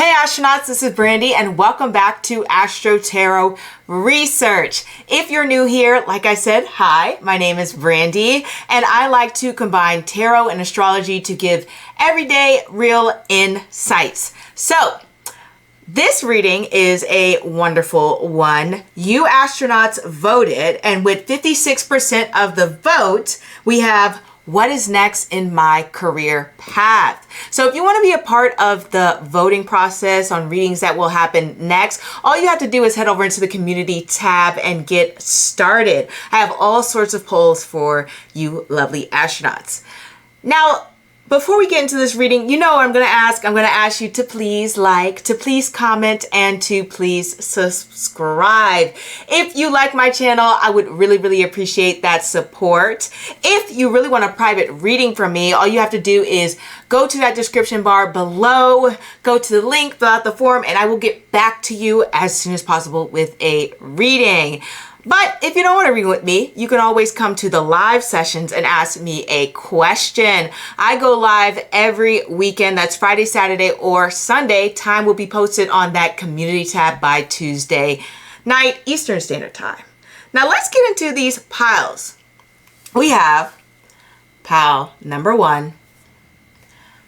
Hey astronauts, this is Brandy and welcome back to Astro-Tarot Research. If you're new here, like I said, hi, my name is Brandy and I like to combine tarot and astrology to give everyday real insights. So, this reading is a wonderful one. You astronauts voted, and with 56% of the vote, we have what is next in my career path. So if you want to be a part of the voting process on readings that will happen next, all you have to do is head over into the community tab and get started. I have all sorts of polls for you lovely astronauts. Now, before we get into this reading, you know what I'm going to ask. I'm going to ask you to please like, to please comment, and to please subscribe. If you like my channel, I would really appreciate that support. If you really want a private reading from me, all you have to do is go to that description bar below, go to the link, fill out the form, and I will get back to you as soon as possible with a reading. But if you don't want to read with me, you can always come to the live sessions and ask me a question. I go live every weekend. That's Friday, Saturday, or Sunday. Time will be posted on that community tab by Tuesday night, Eastern Standard Time. Now let's get into these piles. We have pile number 1,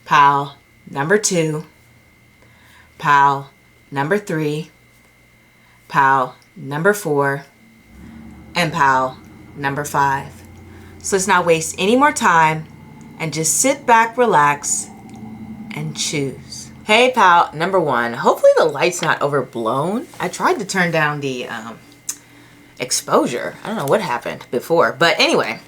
pile number 2, pile number 3, pile number 4, and pile number 5. So let's not waste any more time and just sit back, relax, and choose. Hey, pile number 1. Hopefully the light's not overblown. I tried to turn down the exposure. I don't know what happened before, but anyway.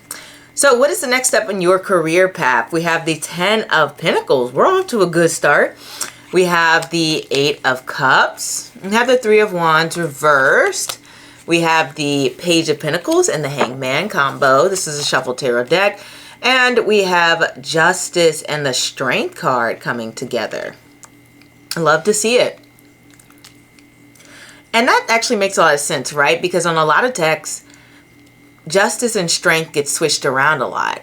So what is the next step in your career path? We have the 10 of Pentacles. We're off to a good start. We have the 8 of Cups. We have the 3 of Wands reversed. We have the Page of Pentacles and the Hangman combo. This is a Shuffle Tarot deck. And we have Justice and the Strength card coming together. I love to see it. And that actually makes a lot of sense, right? Because on a lot of decks, Justice and Strength get switched around a lot.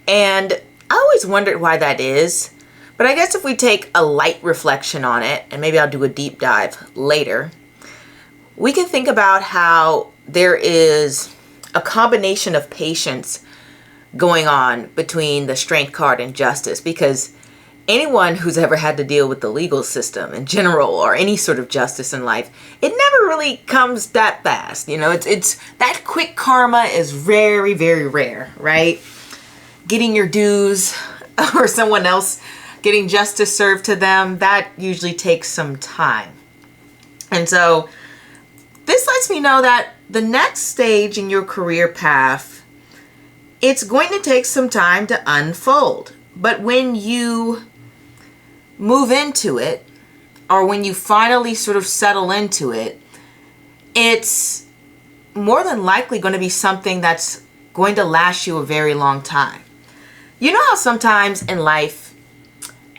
And I always wondered why that is. But I guess if we take a light reflection on it, and maybe I'll do a deep dive later, we can think about how there is a combination of patience going on between the Strength card and Justice, because anyone who's ever had to deal with the legal system in general or any sort of justice in life, it never really comes that fast. You know, it's that quick karma is very rare, right? Getting your dues or someone else getting justice served to them, that usually takes some time. And so this lets me know that the next stage in your career path, it's going to take some time to unfold. But when you move into it, or when you finally sort of settle into it, it's more than likely going to be something that's going to last you a very long time. You know how sometimes in life,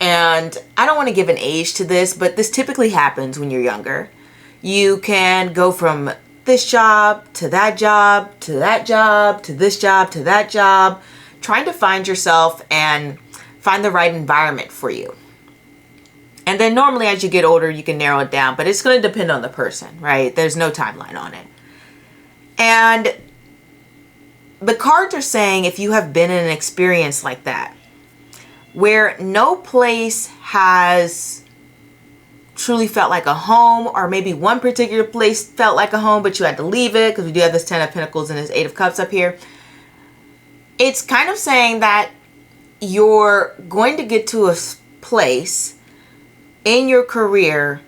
and I don't want to give an age to this, but this typically happens when you're younger. You can go from this job to that job, to that job, to this job, to that job, trying to find yourself and find the right environment for you. And then normally as you get older, you can narrow it down, but it's going to depend on the person, right? There's no timeline on it. And the cards are saying if you have been in an experience like that, where no place has truly felt like a home, or maybe one particular place felt like a home, but you had to leave it, because we do have this 10 of Pentacles and this 8 of Cups up here. It's kind of saying that you're going to get to a place in your career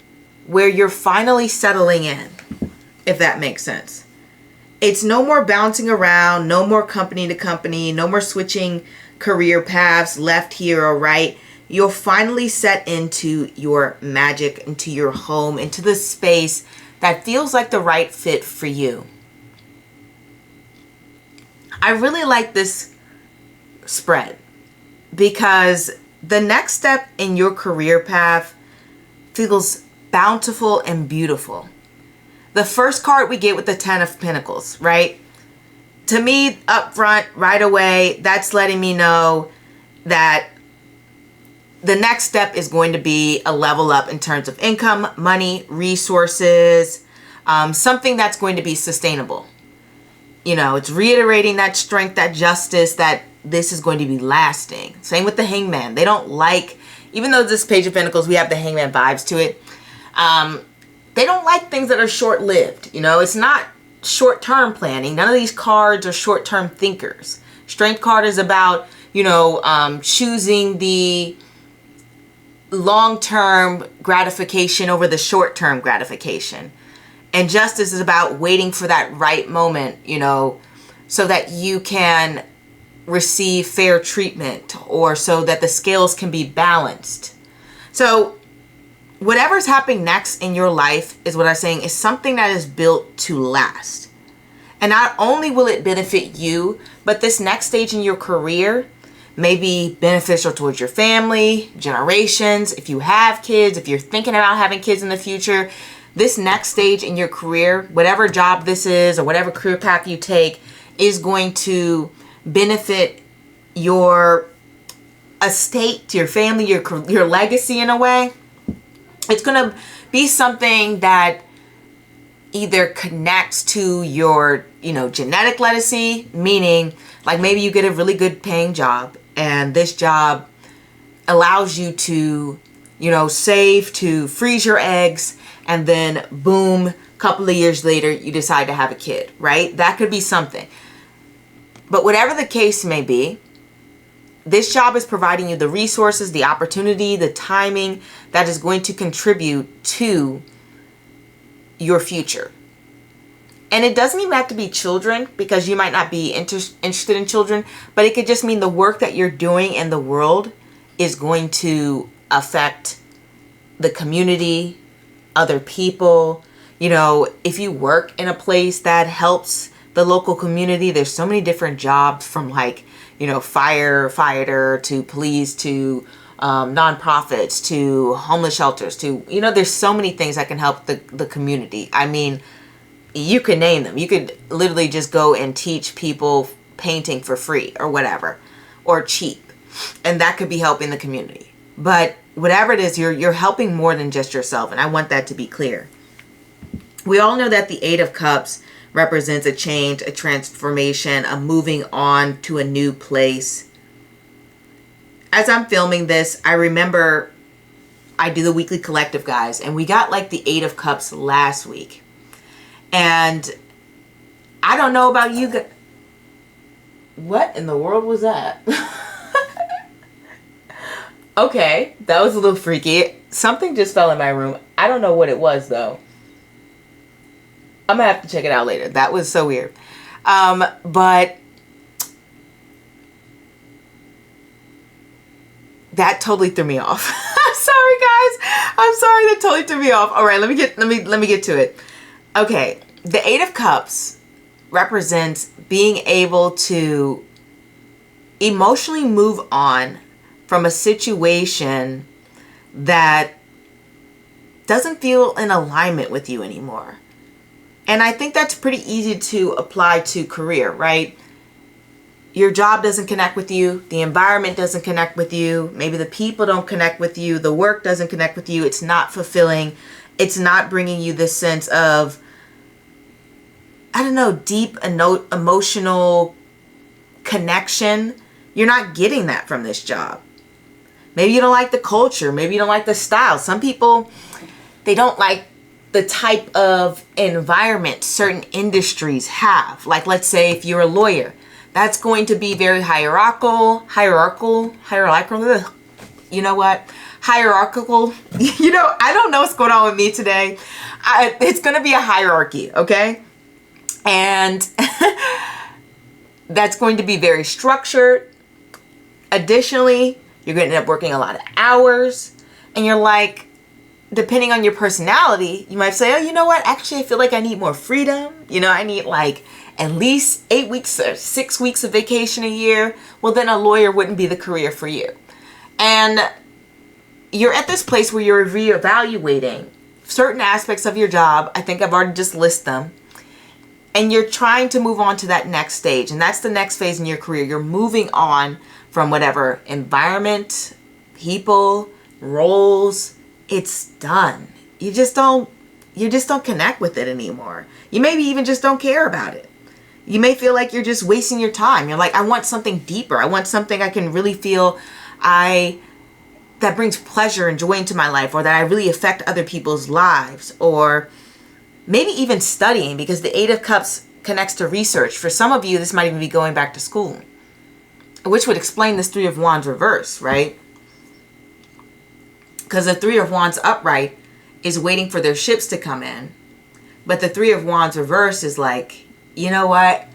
where you're finally settling in, if that makes sense. It's no more bouncing around, no more company to company, no more switching career paths left here or right. You'll finally set into your magic, into your home, into the space that feels like the right fit for you. I really like this spread because the next step in your career path feels bountiful and beautiful. The first card we get with the 10 of Pentacles, right? To me, up front, right away, that's letting me know that the next step is going to be a level up in terms of income, money, resources, something that's going to be sustainable. You know, it's reiterating that strength, that justice, that this is going to be lasting. Same with the Hangman. They don't like, even though this Page of Pentacles, we have the Hangman vibes to it. They don't like things that are short-lived. You know, it's not short-term planning. None of these cards are short-term thinkers. Strength card is about, you know, choosing the long-term gratification over the short-term gratification. And justice is about waiting for that right moment, you know, so that you can receive fair treatment, or so that the scales can be balanced. So whatever's happening next in your life is what I'm saying is something that is built to last. And not only will it benefit you, but this next stage in your career may be beneficial towards your family, generations. If you have kids, if you're thinking about having kids in the future, this next stage in your career, whatever job this is or whatever career path you take, is going to benefit your estate, your family, your legacy in a way. It's going to be something that either connects to your, you know, genetic legacy, meaning like maybe you get a really good paying job and this job allows you to, you know, save to freeze your eggs, and then boom, a couple of years later, you decide to have a kid, right? That could be something. But whatever the case may be, this job is providing you the resources, the opportunity, the timing that is going to contribute to your future. And it doesn't even have to be children, because you might not be interested in children, but it could just mean the work that you're doing in the world is going to affect the community, other people. You know, if you work in a place that helps the local community, there's so many different jobs, from like, you know, firefighter to police to nonprofits to homeless shelters to, you know, there's so many things that can help the community. I mean, you could name them. You could literally just go and teach people painting for free or whatever, or cheap. And that could be helping the community. But whatever it is, you're helping more than just yourself. And I want that to be clear. We all know that the Eight of Cups represents a change, a transformation, a moving on to a new place. As I'm filming this, I remember I do the weekly collective, guys, and we got like the Eight of Cups last week. And I don't know about you guys. What in the world was that? Okay, that was a little freaky. Something just fell in my room. I don't know what it was, though. I'm going to have to check it out later. That was so weird. But that totally threw me off. I'm sorry, guys. I'm sorry, that totally threw me off. All right, let me get to it. Okay, the Eight of Cups represents being able to emotionally move on from a situation that doesn't feel in alignment with you anymore. And I think that's pretty easy to apply to career, right? Your job doesn't connect with you. The environment doesn't connect with you. Maybe the people don't connect with you. The work doesn't connect with you. It's not fulfilling. It's not bringing you this sense of, I don't know, deep emotional connection. You're not getting that from this job. Maybe you don't like the culture. Maybe you don't like the style. Some people, they don't like the type of environment certain industries have. Like, let's say if you're a lawyer, that's going to be very hierarchical, you know what? Hierarchical. You know, I don't know what's going on with me today. It's going to be a hierarchy, okay? And that's going to be very structured. Additionally, you're going to end up working a lot of hours, and you're like, depending on your personality, you might say, oh, you know what? Actually, I feel like I need more freedom. You know, I need like at least 8 weeks or 6 weeks of vacation a year. Well, then a lawyer wouldn't be the career for you. And you're at this place where you're reevaluating certain aspects of your job. I think I've already just listed them. And you're trying to move on to that next stage. And that's the next phase in your career. You're moving on from whatever environment, people, roles, it's done. You just don't connect with it anymore. You maybe even just don't care about it. You may feel like you're just wasting your time. You're like, I want something deeper. I want something I can really feel that brings pleasure and joy into my life, or that I really affect other people's lives, or maybe even studying, because the Eight of Cups connects to research. For some of you, this might even be going back to school, which would explain this Three of Wands reverse, right? Because the Three of Wands upright is waiting for their ships to come in. But the Three of Wands reverse is like, you know what?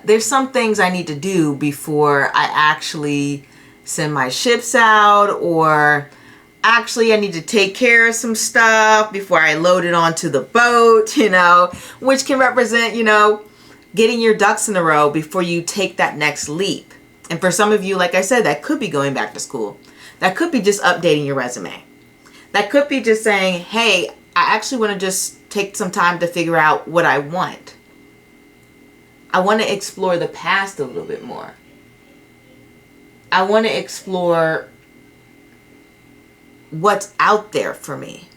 There's some things I need to do before I actually send my ships out, or actually I need to take care of some stuff before I load it onto the boat, which can represent, getting your ducks in a row before you take that next leap. And for some of you, like I said, that could be going back to school. That could be just updating your resume. That could be just saying, hey, I actually want to just take some time to figure out what I want. I want to explore the past a little bit more. I want to explore what's out there for me,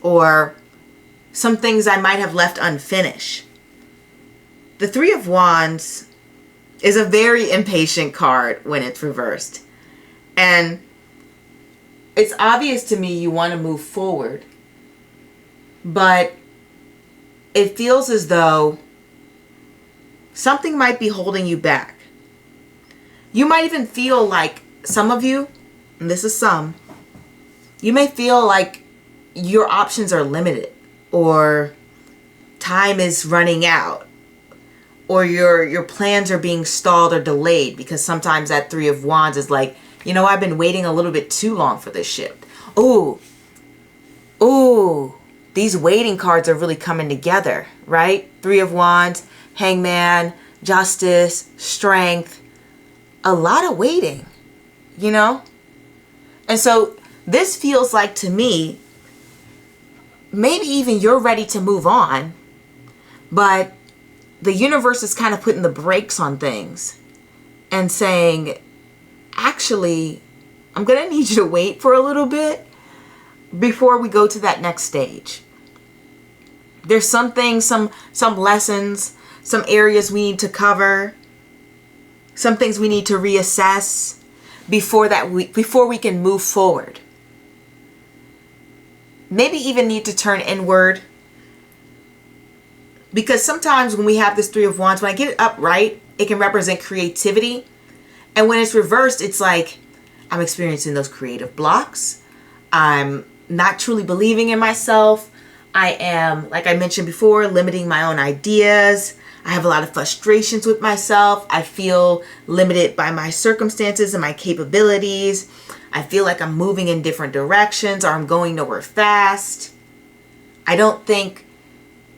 or some things I might have left unfinished. The Three of Wands is a very impatient card when it's reversed. And it's obvious to me you want to move forward, but it feels as though something might be holding you back. You might even feel like, some of you, and this is some, you may feel like your options are limited, or time is running out, or your plans are being stalled or delayed, because sometimes that Three of Wands is like, I've been waiting a little bit too long for this shift. Ooh, these waiting cards are really coming together, right? Three of Wands, Hangman, Justice, Strength. A lot of waiting, And so this feels like, to me, maybe even you're ready to move on, but the universe is kind of putting the brakes on things and saying, actually, I'm going to need you to wait for a little bit before we go to that next stage. There's some things, some lessons, some areas we need to cover, some things we need to reassess before we can move forward. Maybe even need to turn inward. Because sometimes when we have this Three of Wands, when I get it upright, it can represent creativity. And when it's reversed, it's like I'm experiencing those creative blocks. I'm not truly believing in myself. I am, like I mentioned before, limiting my own ideas. I have a lot of frustrations with myself. I feel limited by my circumstances and my capabilities. I feel like I'm moving in different directions, or I'm going nowhere fast. I don't think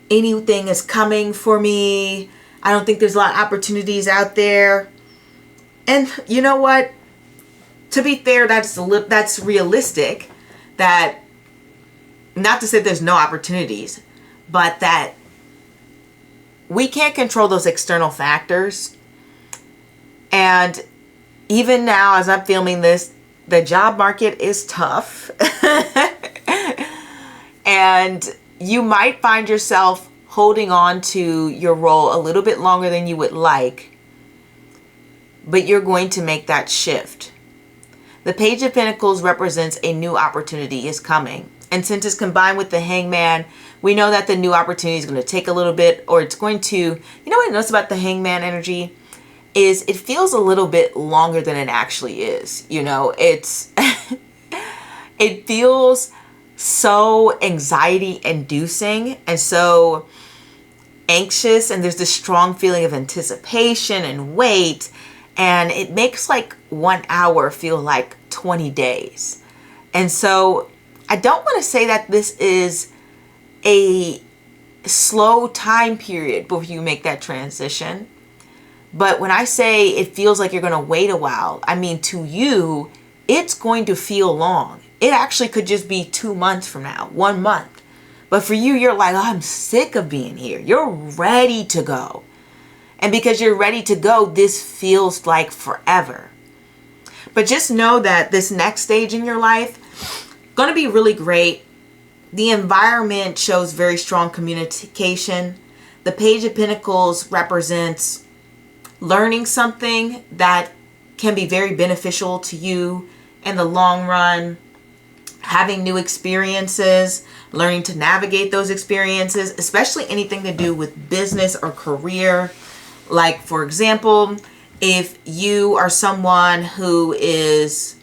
anything is coming for me. I don't think there's a lot of opportunities out there. And you know what? To be fair, that's realistic. That, not to say there's no opportunities, but that we can't control those external factors. And even now, as I'm filming this, the job market is tough. And you might find yourself holding on to your role a little bit longer than you would like, but you're going to make that shift. The Page of Pentacles represents a new opportunity is coming. And since it's combined with the Hangman, we know that the new opportunity is going to take a little bit, or it's going to, you know what I notice about the Hangman energy is it feels a little bit longer than it actually is. It's, it feels so anxiety inducing and so anxious. And there's this strong feeling of anticipation and wait. And it makes like 1 hour feel like 20 days. And so I don't want to say that this is a slow time period before you make that transition. But when I say it feels like you're going to wait a while, I mean, to you, it's going to feel long. It actually could just be 2 months from now, 1 month. But for you, you're like, oh, I'm sick of being here. You're ready to go. And because you're ready to go, this feels like forever. But just know that this next stage in your life, going to be really great. The environment shows very strong communication. The Page of Pentacles represents learning something that can be very beneficial to you in the long run, having new experiences, learning to navigate those experiences, especially anything to do with business or career. Like, for example, if you are someone who this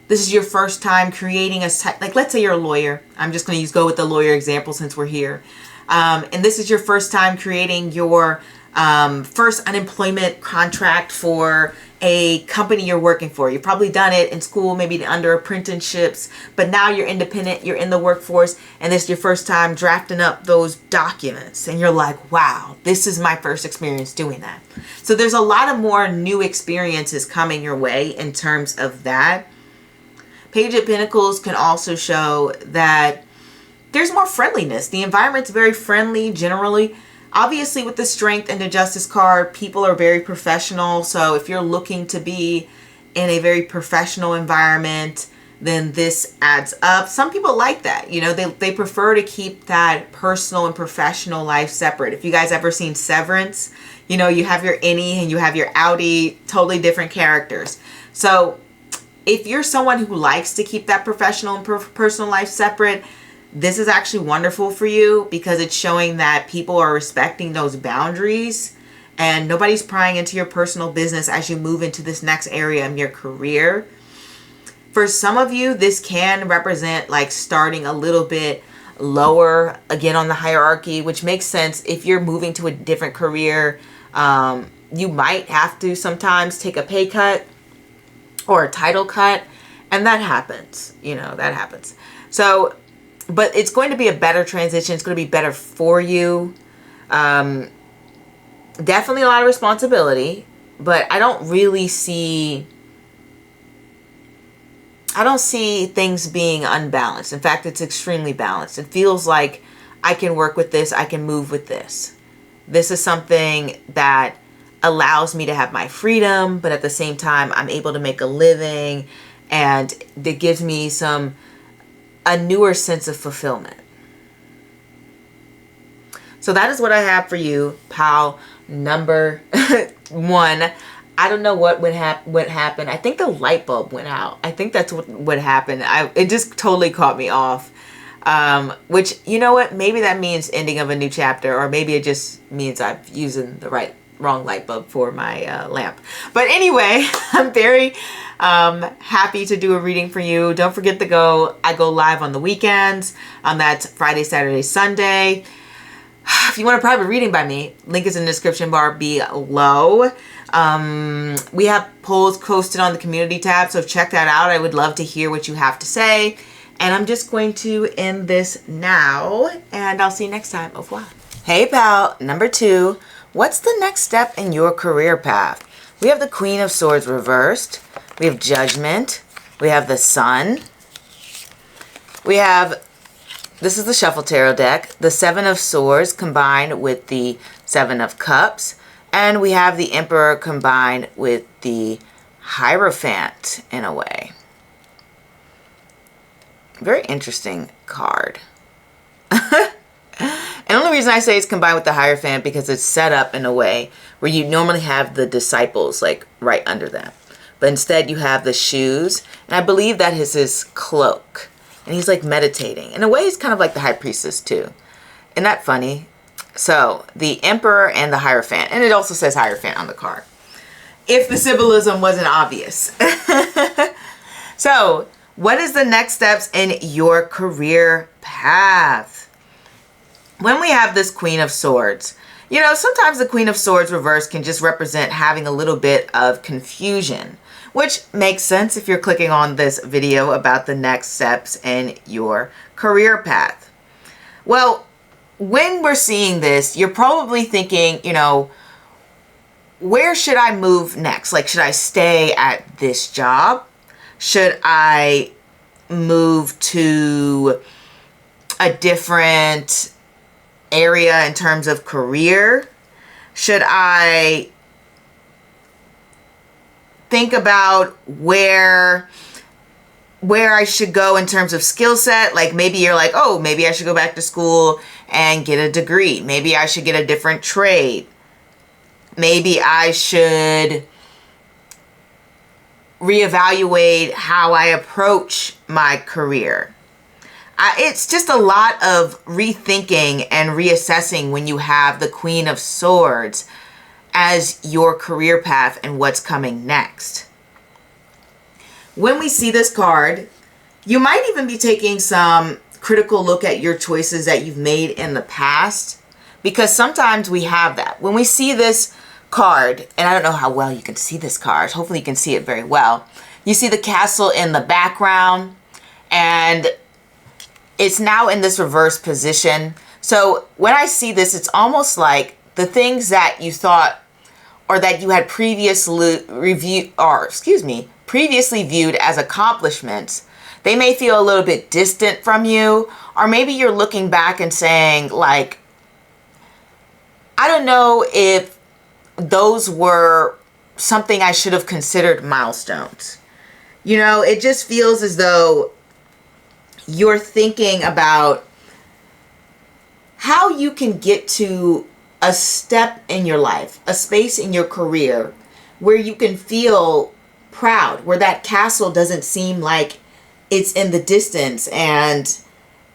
is your first time creating like, let's say you're a lawyer. I'm just going to go with the lawyer example since we're here. And this is your first time creating your first unemployment contract for a company you're working for. You've probably done it in school, maybe under apprenticeships, but now you're independent, you're in the workforce, and this is your first time drafting up those documents. And you're like, wow, this is my first experience doing that. So there's a lot of more new experiences coming your way in terms of that. Page of Pentacles can also show that there's more friendliness. The environment's very friendly generally. Obviously, with the Strength and the Justice card, people are very professional. So if you're looking to be in a very professional environment, then this adds up. Some people like that. You know, they prefer to keep that personal and professional life separate. If you guys ever seen Severance, you know, you have your innie and you have your outie, totally different characters. So if you're someone who likes to keep that professional and personal life separate, this is actually wonderful for you because it's showing that people are respecting those boundaries and nobody's prying into your personal business as you move into this next area of your career. For some of you, this can represent like starting a little bit lower again on the hierarchy, which makes sense. If you're moving to a different career, you might have to sometimes take a pay cut or a title cut, and that happens, you know, that happens. So, but it's going to be a better transition. It's going to be better for you. Definitely a lot of responsibility, but I don't see things being unbalanced. In fact, it's extremely balanced. It feels like I can work with this. I can move with this. This is something that allows me to have my freedom, but at the same time, I'm able to make a living, and it gives me a newer sense of fulfillment. So that is what I have for you, pal number 1. I don't know what happened. I think the light bulb went out. I think that's what happened. It just totally caught me off. Which, you know what? Maybe that means ending of a new chapter, or maybe it just means I'm using the wrong light bulb for my lamp. But anyway, I'm very happy to do a reading for you. Don't forget to I go live on the weekends. That's Friday, Saturday, Sunday. If you want a private reading by me, link is in the description bar below. We have polls posted on the community tab, so check that out. I would love to hear what you have to say. And I'm just going to end this now, and I'll see you next time. Au revoir. Hey pal, number 2. What's the next step in your career path? We have the Queen of Swords reversed. We have Judgment. We have the Sun. We have, this is the Shuffle Tarot deck, the 7 of Swords combined with the 7 of Cups. And we have the Emperor combined with the Hierophant in a way. Very interesting card. And the only reason I say it's combined with the Hierophant because it's set up in a way where you normally have the disciples like right under them. But instead you have the shoes. And I believe that is his cloak. And he's like meditating. In a way, he's kind of like the High Priestess too. Isn't that funny? So the Emperor and the Hierophant. And it also says Hierophant on the card. If the symbolism wasn't obvious. So what is the next steps in your career path? When we have this Queen of Swords, you know, sometimes the Queen of Swords reverse can just represent having a little bit of confusion, which makes sense if you're clicking on this video about the next steps in your career path. Well, when we're seeing this, you're probably thinking, you know, where should I move next? Like, should I stay at this job? Should I move to a different area in terms of career? Should I think about where I should go in terms of skill set. Like maybe you're like, oh, maybe I should go back to school and get a degree. Maybe I should get a different trade. Maybe I should reevaluate how I approach my career. It's just a lot of rethinking and reassessing when you have the Queen of Swords as your career path and what's coming next. When we see this card, you might even be taking some critical look at your choices that you've made in the past, because sometimes we have that. When we see this card, and I don't know how well you can see this card, hopefully you can see it very well. You see the castle in the background, and it's now in this reverse position. So when I see this, it's almost like the things that you thought or that you had previously viewed as accomplishments, they may feel a little bit distant from you, or maybe you're looking back and saying like, I don't know if those were something I should have considered milestones. You know, it just feels as though you're thinking about how you can get to a step in your life, a space in your career where you can feel proud, where that castle doesn't seem like it's in the distance and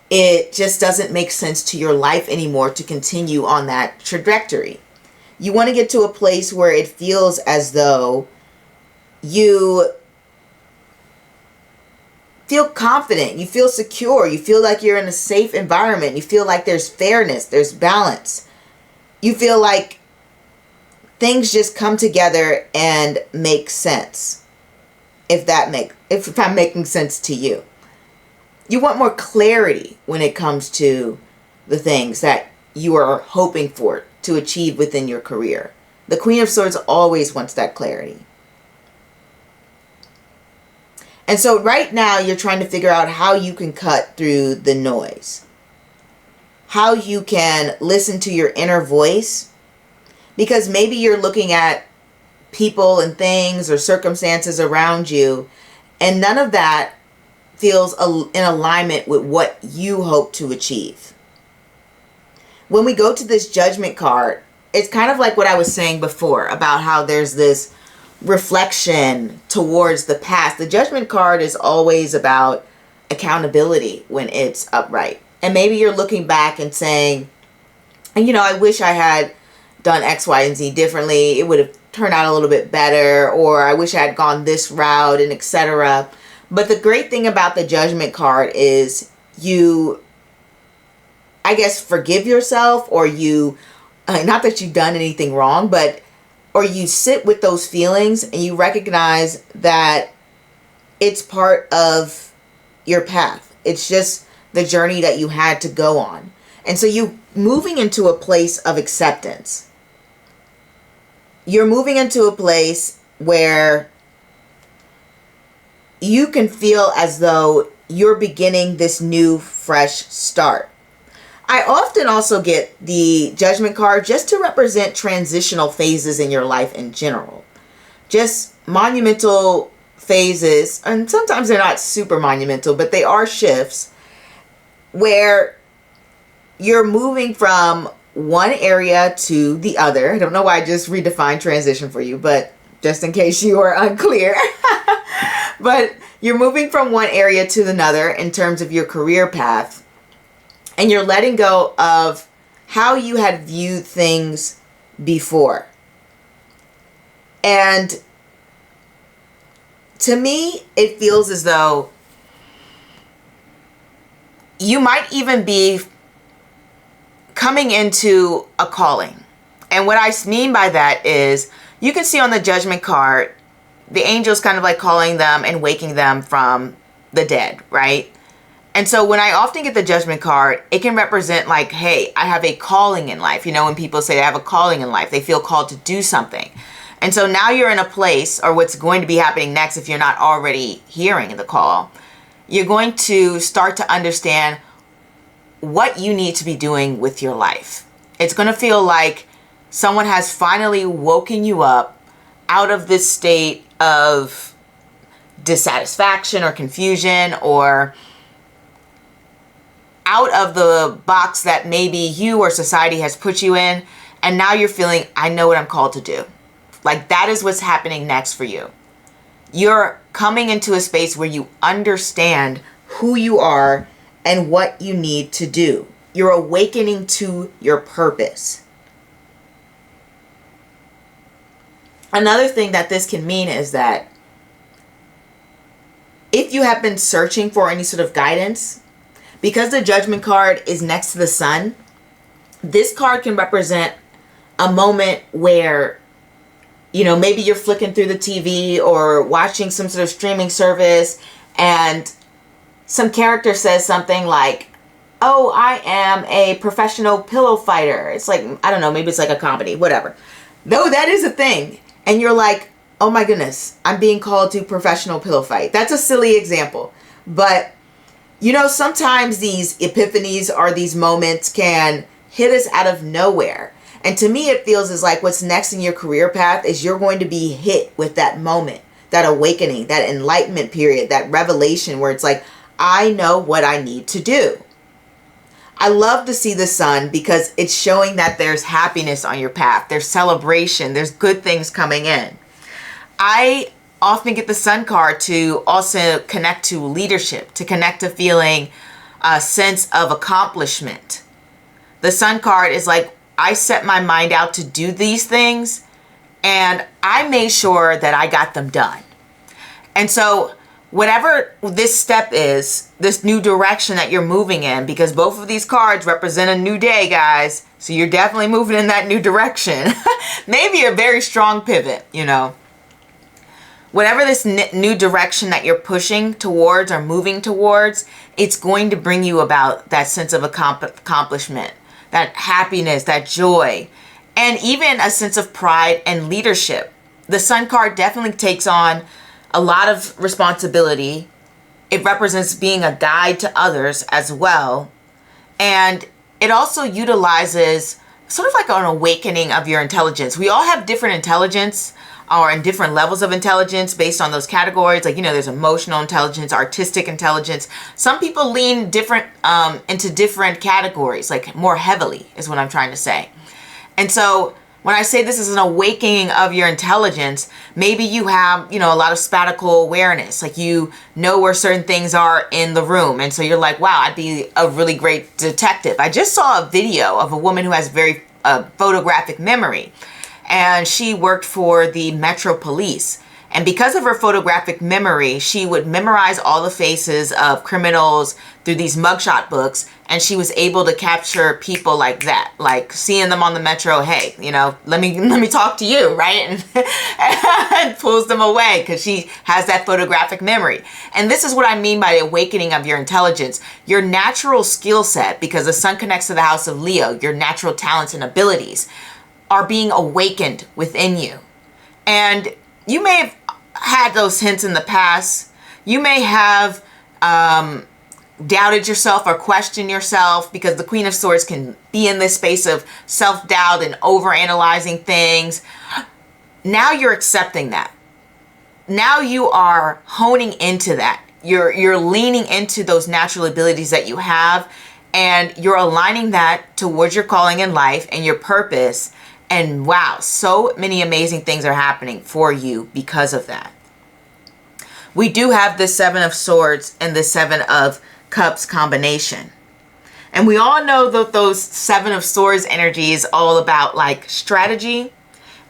it just doesn't make sense to your life anymore to continue on that trajectory. You want to get to a place where it feels as though you feel confident, you feel secure, you feel like you're in a safe environment, you feel like there's fairness, there's balance. You feel like things just come together and make sense. If I'm making sense to you. You want more clarity when it comes to the things that you are hoping for to achieve within your career. The Queen of Swords always wants that clarity. And so right now you're trying to figure out how you can cut through the noise. How you can listen to your inner voice. Because maybe you're looking at people and things or circumstances around you, and none of that feels in alignment with what you hope to achieve. When we go to this Judgment card, it's kind of like what I was saying before about how there's this reflection towards the past. The Judgment card is always about accountability when it's upright. And maybe you're looking back and saying, you know, I wish I had done X, Y, and Z differently. It would have turned out a little bit better, or I wish I had gone this route, and etc. But the great thing about the Judgment card is you, I guess, forgive yourself, or you, not that you've done anything wrong, but, or you sit with those feelings and you recognize that it's part of your path. It's just the journey that you had to go on. And so you moving into a place of acceptance. You're moving into a place where you can feel as though you're beginning this new, fresh start. I often also get the Judgment card just to represent transitional phases in your life in general. Just monumental phases, and sometimes they're not super monumental, but they are shifts where you're moving from one area to the other. I don't know why I just redefined transition for you, but just in case you are unclear. But you're moving from one area to another in terms of your career path. And you're letting go of how you had viewed things before. And to me, it feels as though you might even be coming into a calling. And what I mean by that is, you can see on the Judgment card, the angels kind of like calling them and waking them from the dead, right? And so when I often get the Judgment card, it can represent like, hey, I have a calling in life. You know, when people say they have a calling in life, they feel called to do something. And so now you're in a place, or what's going to be happening next, if you're not already hearing the call, you're going to start to understand what you need to be doing with your life. It's going to feel like someone has finally woken you up out of this state of dissatisfaction or confusion, or out of the box that maybe you or society has put you in, and now you're feeling, I know what I'm called to do. Like, that is what's happening next for you. You're coming into a space where you understand who you are and what you need to do. You're awakening to your purpose. Another thing that this can mean is that if you have been searching for any sort of guidance, because the Judgment card is next to the Sun, this card can represent a moment where, you know, maybe you're flicking through the TV or watching some sort of streaming service, and some character says something like, oh, I am a professional pillow fighter. It's like, I don't know, maybe it's like a comedy, whatever. Though that is a thing. And you're like, oh my goodness, I'm being called to professional pillow fight. That's a silly example. But, you know, sometimes these epiphanies or these moments can hit us out of nowhere. And to me, it feels as like what's next in your career path is you're going to be hit with that moment, that awakening, that enlightenment period, that revelation where it's like, I know what I need to do. I love to see the Sun because it's showing that there's happiness on your path. There's celebration. There's good things coming in. I often get the Sun card to also connect to leadership, to connect to feeling a sense of accomplishment. The Sun card is like, I set my mind out to do these things and I made sure that I got them done. And so whatever this step is, this new direction that you're moving in, because both of these cards represent a new day, guys. So you're definitely moving in that new direction. Maybe a very strong pivot, you know. Whatever this new direction that you're pushing towards or moving towards, it's going to bring you about that sense of accomplishment, that happiness, that joy, and even a sense of pride and leadership. The Sun card definitely takes on a lot of responsibility. It represents being a guide to others as well. And it also utilizes sort of like an awakening of your intelligence. We all have different intelligence or in different levels of intelligence based on those categories. Like, you know, there's emotional intelligence, artistic intelligence. Some people lean different into different categories, like more heavily is what I'm trying to say. And so when I say this is an awakening of your intelligence, maybe you have, you know, a lot of spatial awareness. Like, you know where certain things are in the room. And so you're like, wow, I'd be a really great detective. I just saw a video of a woman who has very photographic memory. And she worked for the Metro Police. And because of her photographic memory, she would memorize all the faces of criminals through these mugshot books. And she was able to capture people like that, like seeing them on the metro. Hey, you know, let me talk to you, right? And pulls them away because she has that photographic memory. And this is what I mean by the awakening of your intelligence. Your natural skill set, because the Sun connects to the house of Leo, your natural talents and abilities are being awakened within you. And you may have had those hints in the past. You may have doubted yourself or questioned yourself, because the Queen of Swords can be in this space of self-doubt and overanalyzing things. Now you're accepting that. Now you are honing into that. You're leaning into those natural abilities that you have, and you're aligning that towards your calling in life and your purpose. And wow, so many amazing things are happening for you because of that. We do have the Seven of Swords and the Seven of Cups combination. And we all know that those Seven of Swords energy is all about like strategy.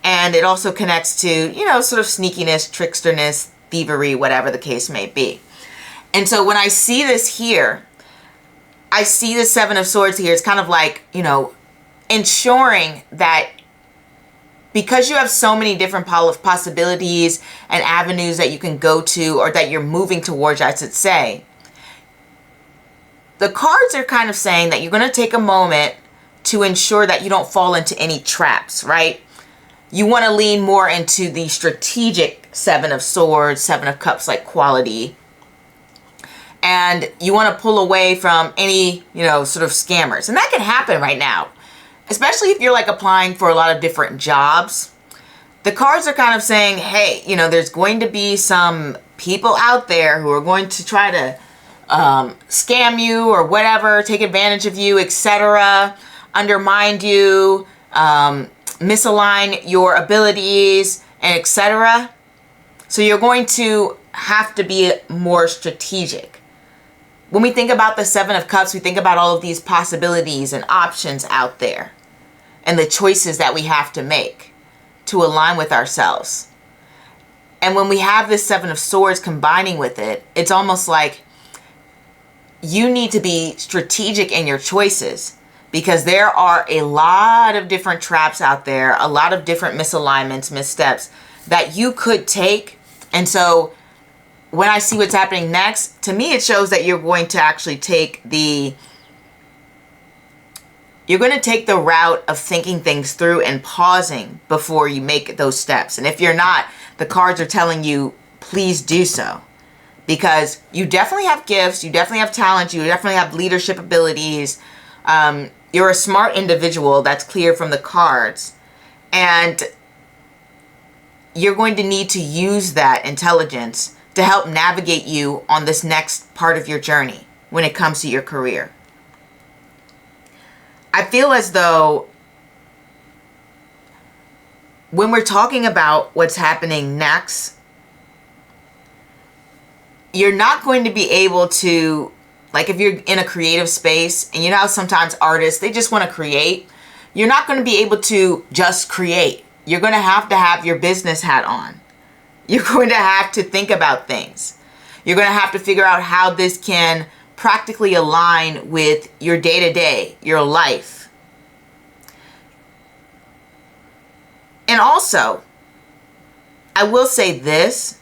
And it also connects to, you know, sort of sneakiness, tricksterness, thievery, whatever the case may be. And so when I see this here, I see the Seven of Swords here. It's kind of like, you know, ensuring that because you have so many different possibilities and avenues that you can go to, or that you're moving towards, I should say, the cards are kind of saying that you're going to take a moment to ensure that you don't fall into any traps, right? You want to lean more into the strategic Seven of Swords, Seven of Cups like quality. And you want to pull away from any, you know, sort of scammers. And that can happen right now. Especially if you're like applying for a lot of different jobs. the cards are kind of saying, hey, you know, there's going to be some people out there who are going to try to scam you or whatever, take advantage of you, etc., undermine you, misalign your abilities, and etc. So you're going to have to be more strategic. When we think about the Seven of Cups, we think about all of these possibilities and options out there and the choices that we have to make to align with ourselves. And when we have this Seven of Swords combining with it, it's almost like you need to be strategic in your choices, because there are a lot of different traps out there, a lot of different misalignments, missteps that you could take. And so when I see what's happening next, to me, it shows that you're going to actually take the route of thinking things through and pausing before you make those steps. And if you're not, the cards are telling you, please do so. Because you definitely have gifts, you definitely have talent, you definitely have leadership abilities. You're a smart individual, that's clear from the cards. And you're going to need to use that intelligence to help navigate you on this next part of your journey when it comes to your career. I feel as though when we're talking about what's happening next, you're not going to be able to, like if you're in a creative space, and you know how sometimes artists, they just want to create, you're not going to be able to just create. You're going to have your business hat on. You're going to have to think about things. You're going to have to figure out how this can practically align with your day-to-day, your life. And also, I will say this,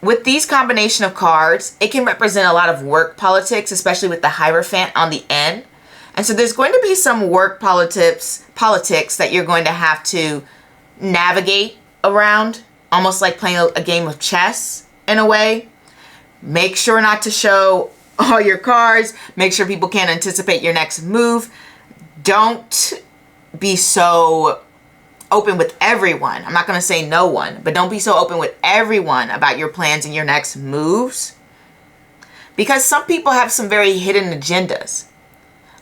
with these combination of cards, it can represent a lot of work politics, especially with the Hierophant on the end. And so there's going to be some work politics that you're going to have to navigate around, almost like playing a game of chess in a way. Make sure not to show all your cards. Make sure people can't anticipate your next move. Don't be so open with everyone. I'm not going to say no one, but don't be so open with everyone about your plans and your next moves. Because some people have some very hidden agendas,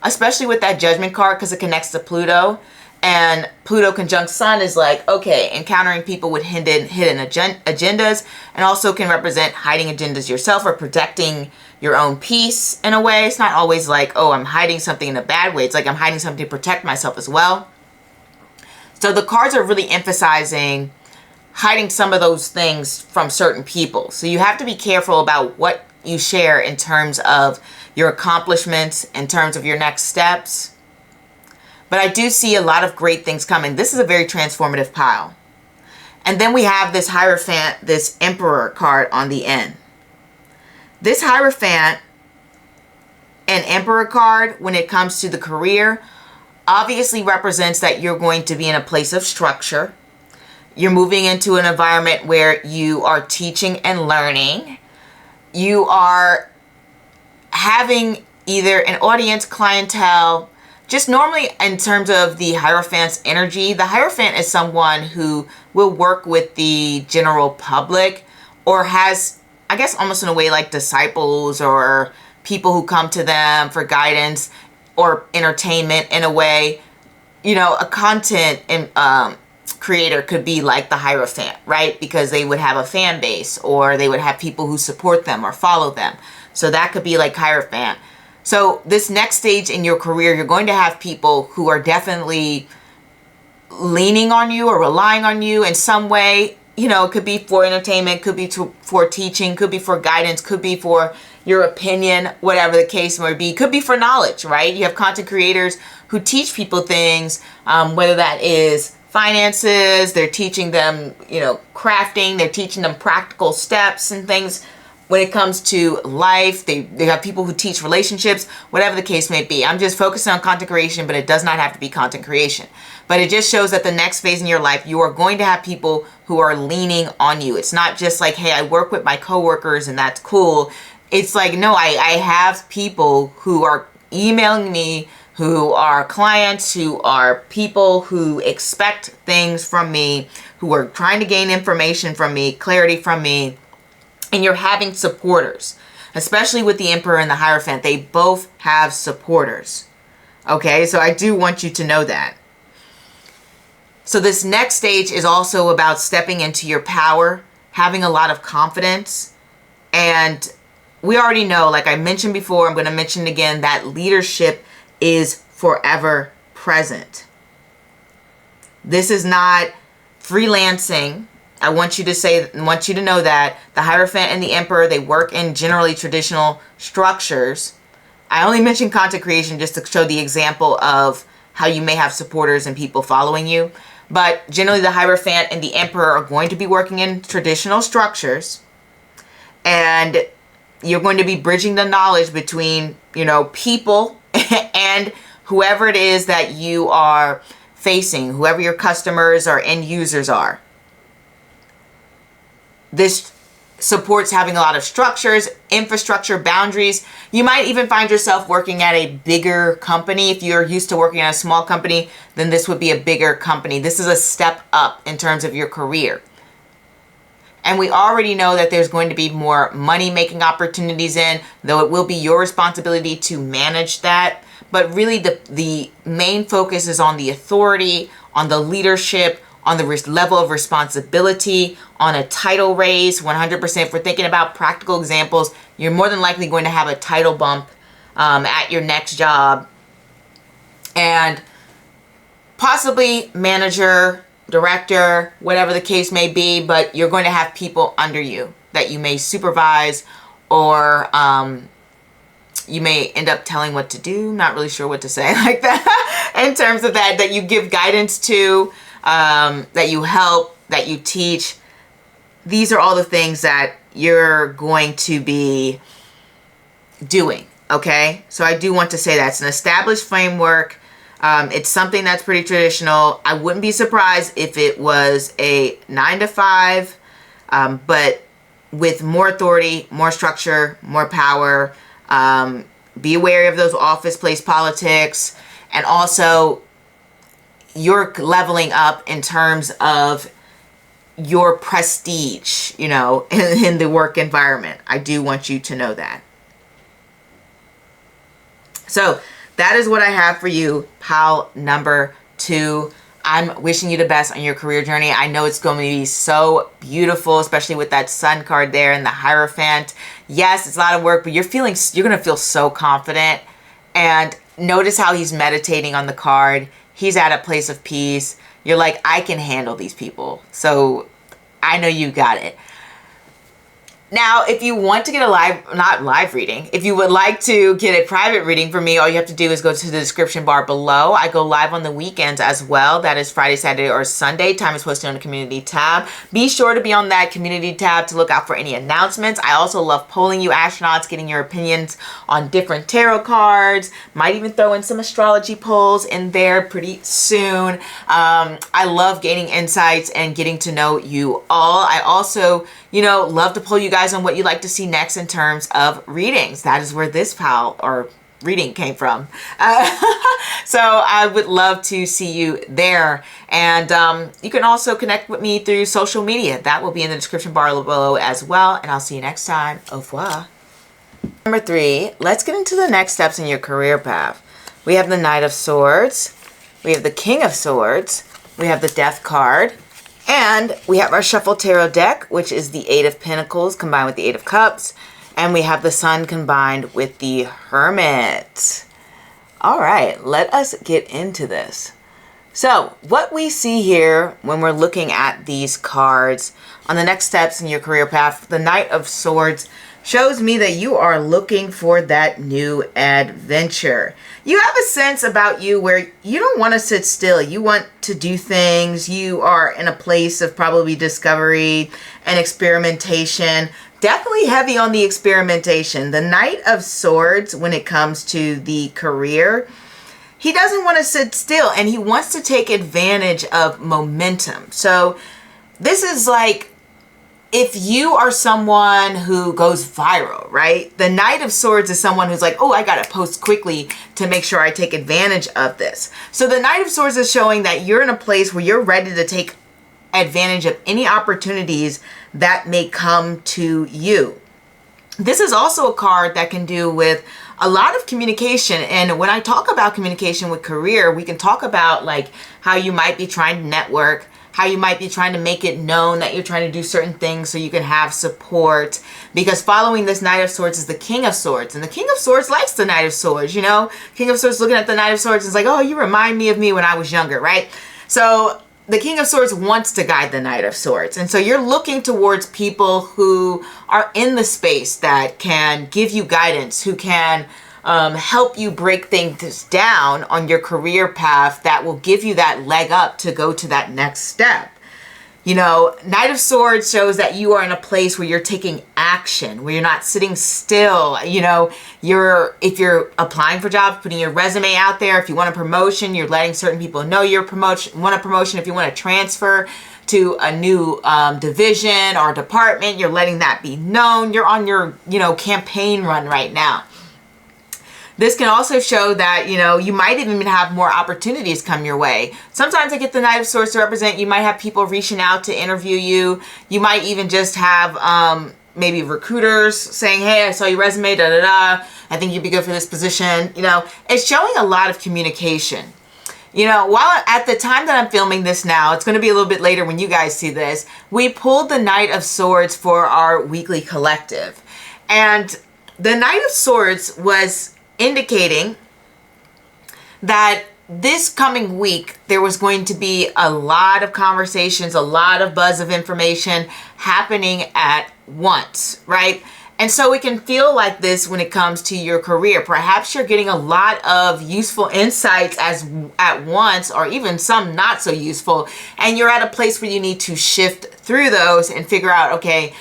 especially with that Judgment card, because it connects to Pluto. And Pluto conjunct Sun is like, okay, encountering people with hidden agendas, and also can represent hiding agendas yourself or protecting your own peace in a way. It's not always like, oh, I'm hiding something in a bad way. It's like I'm hiding something to protect myself as well. So the cards are really emphasizing hiding some of those things from certain people. So you have to be careful about what you share in terms of your accomplishments, in terms of your next steps. But I do see a lot of great things coming. This is a very transformative pile. And then we have this Hierophant, this Emperor card on the end. This Hierophant and Emperor card, when it comes to the career, obviously represents that you're going to be in a place of structure. You're moving into an environment where you are teaching and learning. You are having either an audience, clientele. Just normally in terms of the Hierophant's energy, the Hierophant is someone who will work with the general public, or has, I guess, almost in a way like disciples or people who come to them for guidance or entertainment in a way. You know, a content creator could be like the Hierophant, right? Because they would have a fan base, or they would have people who support them or follow them. So that could be like Hierophant. So this next stage in your career, you're going to have people who are definitely leaning on you or relying on you in some way. You know, it could be for entertainment, could be for teaching, could be for guidance, could be for your opinion, whatever the case may be. Could be for knowledge, right? You have content creators who teach people things, whether that is finances, they're teaching them, you know, crafting, they're teaching them practical steps and things. When it comes to life, they have people who teach relationships, whatever the case may be. I'm just focusing on content creation, but it does not have to be content creation. But it just shows that the next phase in your life, you are going to have people who are leaning on you. It's not just like, hey, I work with my coworkers and that's cool. It's like, no, I have people who are emailing me, who are clients, who are people who expect things from me, who are trying to gain information from me, clarity from me, and you're having supporters, especially with the Emperor and the Hierophant. They both have supporters. Okay, so I do want you to know that. So this next stage is also about stepping into your power, having a lot of confidence. And we already know, like I mentioned before, I'm going to mention again, that leadership is forever present. This is not freelancing. I want you to know that the Hierophant and the Emperor, they work in generally traditional structures. I only mention content creation just to show the example of how you may have supporters and people following you. But generally the Hierophant and the Emperor are going to be working in traditional structures. And you're going to be bridging the knowledge between, people and whoever it is that you are facing, whoever your customers or end users are. This supports having a lot of structures, infrastructure, boundaries. You might even find yourself working at a bigger company. If you're used to working at a small company, then this would be a bigger company. This is a step up in terms of your career. And we already know that there's going to be more money-making opportunities though it will be your responsibility to manage that. But really the main focus is on the authority, on the leadership, on the level of responsibility, on a title raise. 100%. If we're thinking about practical examples, you're more than likely going to have a title bump at your next job. And possibly manager, director, whatever the case may be, but you're going to have people under you that you may supervise, or you may end up telling what to do. Not really sure what to say like that in terms of that you give guidance to, that you help, that you teach. These are all the things that you're going to be doing. Okay, so I do want to say that it's an established framework. It's something that's pretty traditional. I wouldn't be surprised if it was a 9 to 5, but with more authority, more structure, more power. Be aware of those office place politics, and also you're leveling up in terms of your prestige, in the work environment. I do want you to know that. So that is what I have for you, pile number 2. I'm wishing you the best on your career journey. I know it's going to be so beautiful, especially with that Sun card there and the Hierophant. Yes, it's a lot of work, but you're going to feel so confident. And notice how he's meditating on the card. He's at a place of peace. You're like, I can handle these people. So I know you got it. Now, if you want to get not live reading, if you would like to get a private reading from me, all you have to do is go to the description bar below. I go live on the weekends as well. That is Friday, Saturday, or Sunday. Time is posted on the community tab. Be sure to be on that community tab to look out for any announcements. I also love polling you astronauts, getting your opinions on different tarot cards. Might even throw in some astrology polls in there pretty soon. I love gaining insights and getting to know you all. I also, love to poll you guys on what you'd like to see next in terms of readings. That is where this pile or reading came from. So I would love to see you there. And you can also connect with me through social media. That will be in the description bar below as well. And I'll see you next time. Au revoir. Number 3, let's get into the next steps in your career path. We have the Knight of Swords. We have the King of Swords. We have the Death card. And we have our Shuffle Tarot deck, which is the 8 of Pentacles combined with the 8 of Cups. And we have the Sun combined with the Hermit. All right, let us get into this. So what we see here when we're looking at these cards on the next steps in your career path, the Knight of Swords shows me that you are looking for that new adventure. You have a sense about you where you don't want to sit still. You want to do things. You are in a place of probably discovery and experimentation. Definitely heavy on the experimentation. The Knight of Swords, when it comes to the career, he doesn't want to sit still and he wants to take advantage of momentum. So this is like, if you are someone who goes viral, right? The Knight of Swords is someone who's like, oh, I got to post quickly to make sure I take advantage of this. So the Knight of Swords is showing that you're in a place where you're ready to take advantage of any opportunities that may come to you. This is also a card that can do with a lot of communication. And when I talk about communication with career, we can talk about like how you might be trying to network, how you might be trying to make it known that you're trying to do certain things so you can have support. Because following this Knight of Swords is the King of Swords. And the King of Swords likes the Knight of Swords, you know? King of Swords looking at the Knight of Swords is like, oh, you remind me of me when I was younger, right? So the King of Swords wants to guide the Knight of Swords. And so you're looking towards people who are in the space that can give you guidance, who can help you break things down on your career path that will give you that leg up to go to that next step. You know, Knight of Swords shows that you are in a place where you're taking action, where you're not sitting still. You know, if you're applying for jobs, putting your resume out there, if you want a promotion, you're letting certain people know want a promotion. If you want to transfer to a new division or department, you're letting that be known. You're on your, campaign run right now. This can also show that, you might even have more opportunities come your way. Sometimes I get the Knight of Swords to represent, you might have people reaching out to interview you. You might even just have maybe recruiters saying, hey, I saw your resume, I think you'd be good for this position. It's showing a lot of communication. While at the time that I'm filming this now, it's going to be a little bit later when you guys see this, we pulled the Knight of Swords for our weekly collective. And the Knight of Swords was indicating that this coming week there was going to be a lot of conversations, a lot of buzz of information happening at once, right? And so it can feel like this when it comes to your career. Perhaps you're getting a lot of useful insights at once, or even some not so useful, and you're at a place where you need to shift through those and figure out, okay,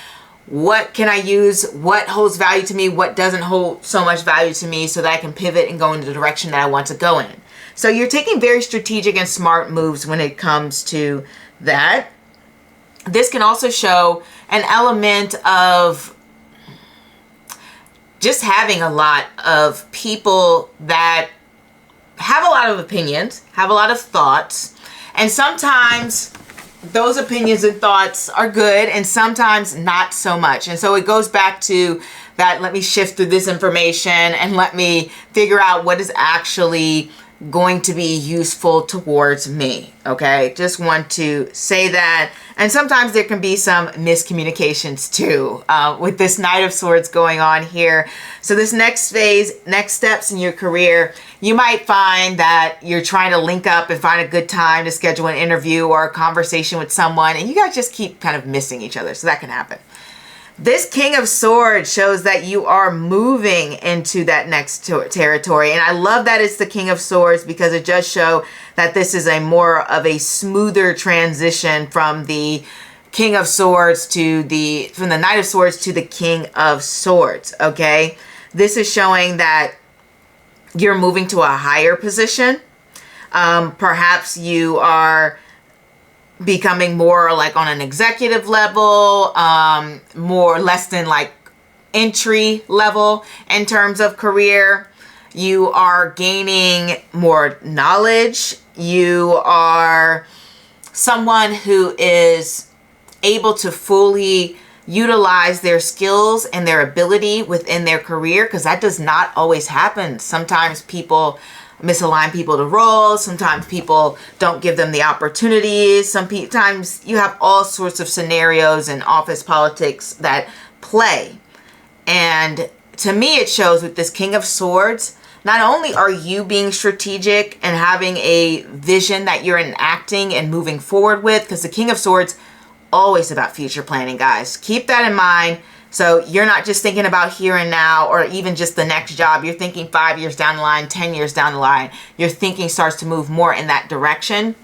what can I use? What holds value to me? What doesn't hold so much value to me, so that I can pivot and go in the direction that I want to go in? So you're taking very strategic and smart moves when it comes to that. This can also show an element of just having a lot of people that have a lot of opinions, have a lot of thoughts, and sometimes those opinions and thoughts are good and sometimes not so much. And so it goes back to that, let me shift through this information and let me figure out what is actually going to be useful towards me. Okay, just want to say that. And sometimes there can be some miscommunications too with this Knight of Swords going on here. So this next phase, next steps in your career, you might find that you're trying to link up and find a good time to schedule an interview or a conversation with someone, and you guys just keep kind of missing each other. So that can happen. This King of Swords shows that you are moving into that next territory. And I love that it's the King of Swords, because it does show that this is a more of a smoother transition from the King of Swords from the Knight of Swords to the King of Swords. Okay. This is showing that you're moving to a higher position. Perhaps you are becoming more like on an executive level, more less than like entry level in terms of career. You are gaining more knowledge. You are someone who is able to fully utilize their skills and their ability within their career, because that does not always happen. Sometimes people misalign people to roles. Sometimes people don't give them the opportunities. Sometimes you have all sorts of scenarios in office politics that play. And to me, it shows with this King of Swords, not only are you being strategic and having a vision that you're enacting and moving forward with, because the King of Swords, always about future planning, guys. Keep that in mind. So you're not just thinking about here and now, or even just the next job. You're thinking 5 years down the line, 10 years down the line. Your thinking starts to move more in that direction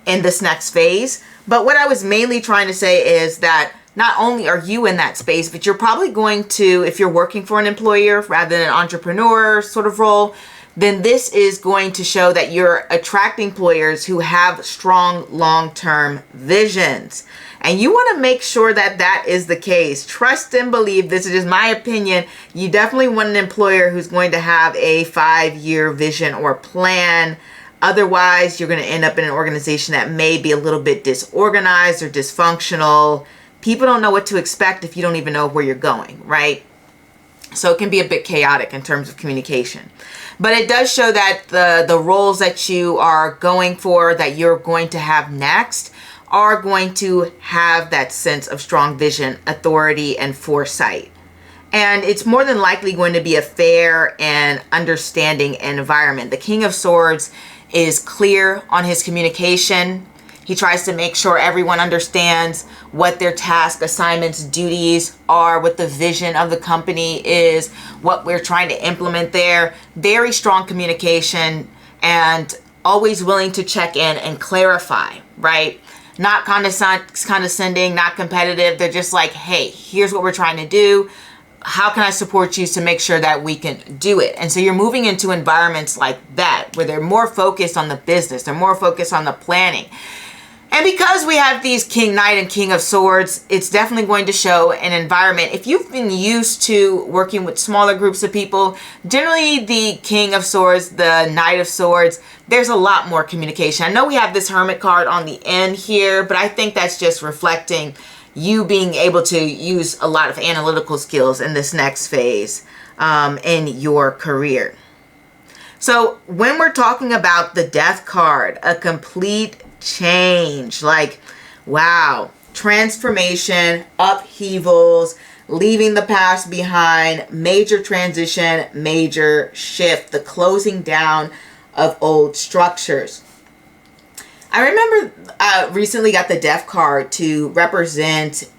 in this next phase. But what I was mainly trying to say is that not only are you in that space, but you're probably going to, if you're working for an employer rather than an entrepreneur sort of role, then this is going to show that you're attracting employers who have strong long-term visions. And you want to make sure that that is the case. Trust and believe. This is just my opinion. You definitely want an employer who's going to have a 5-year vision or plan. Otherwise, you're going to end up in an organization that may be a little bit disorganized or dysfunctional. People don't know what to expect if you don't even know where you're going, right? So it can be a bit chaotic in terms of communication. But it does show that the roles that you are going for, that you're going to have next, are going to have that sense of strong vision, authority, and foresight. And it's more than likely going to be a fair and understanding environment. The King of Swords is clear on his communication. He tries to make sure everyone understands what their task, assignments, duties are, what the vision of the company is, what we're trying to implement there. Very strong communication and always willing to check in and clarify, right? Not condescending, not competitive. They're just like, hey, here's what we're trying to do. How can I support you to make sure that we can do it? And so you're moving into environments like that, where they're more focused on the business. They're more focused on the planning. And because we have these King, Knight, and King of Swords, it's definitely going to show an environment. If you've been used to working with smaller groups of people, generally the King of Swords, the Knight of Swords, there's a lot more communication. I know we have this Hermit card on the end here, but I think that's just reflecting you being able to use a lot of analytical skills in this next phase in your career. So when we're talking about the Death card, a complete change, like, wow, transformation, upheavals, leaving the past behind, major transition, major shift, the closing down of old structures. I remember recently got the Death card to represent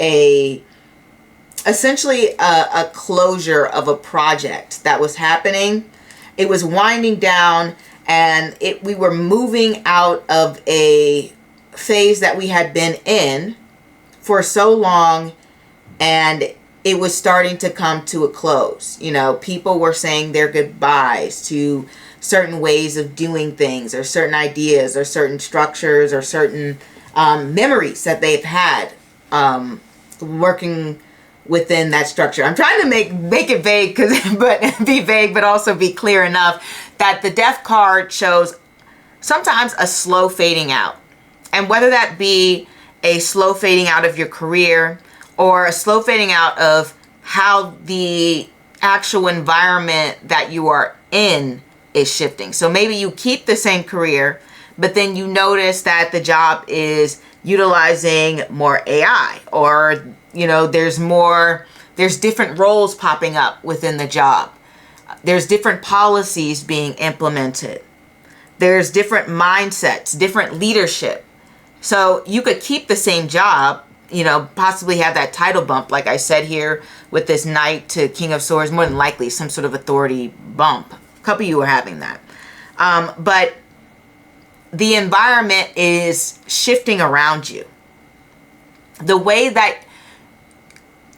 essentially a closure of a project that was happening. It was winding down, and we were moving out of a phase that we had been in for so long, and it was starting to come to a close. You know, people were saying their goodbyes to certain ways of doing things, or certain ideas, or certain structures, or certain memories that they've had working within that structure. I'm trying to make it vague, but be vague, but also be clear enough that the Death card shows sometimes a slow fading out. And whether that be a slow fading out of your career, or a slow fading out of how the actual environment that you are in is shifting. So maybe you keep the same career, but then you notice that the job is utilizing more AI, or, you know, there's different roles popping up within the job. There's different policies being implemented. There's different mindsets, different leadership. So you could keep the same job, you know, possibly have that title bump, like I said here with this Knight to King of Swords, more than likely some sort of authority bump. A couple of you are having that. But the environment is shifting around you. The way that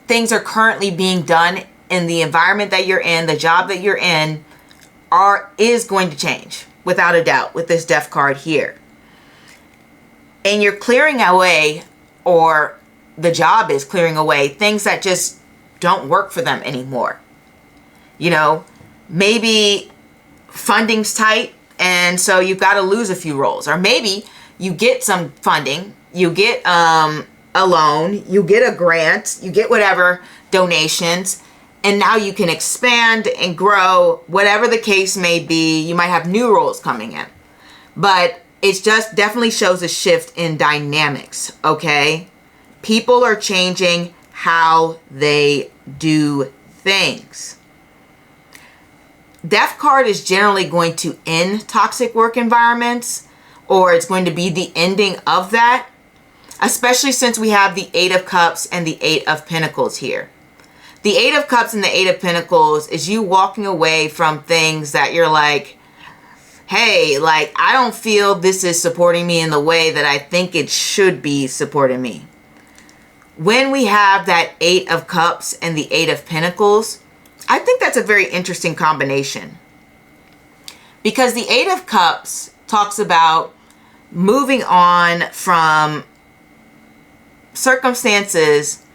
things are currently being done in the environment that you're in, the job that you're in, is going to change without a doubt with this Death card here. And you're clearing away, or the job is clearing away, things that just don't work for them anymore. You know, maybe funding's tight, and so you've got to lose a few roles. Or maybe you get some funding, you get a loan, you get a grant, you get whatever, donations, and now you can expand and grow, whatever the case may be. You might have new roles coming in. But it just definitely shows a shift in dynamics, okay? People are changing how they do things. Death card is generally going to end toxic work environments, or it's going to be the ending of that, especially since we have the 8 of Cups and the 8 of Pentacles here. The 8 of Cups and the 8 of Pentacles is you walking away from things that you're like, hey, like, I don't feel this is supporting me in the way that I think it should be supporting me. When we have that 8 of Cups and the 8 of Pentacles, I think that's a very interesting combination. Because the 8 of Cups talks about moving on from circumstances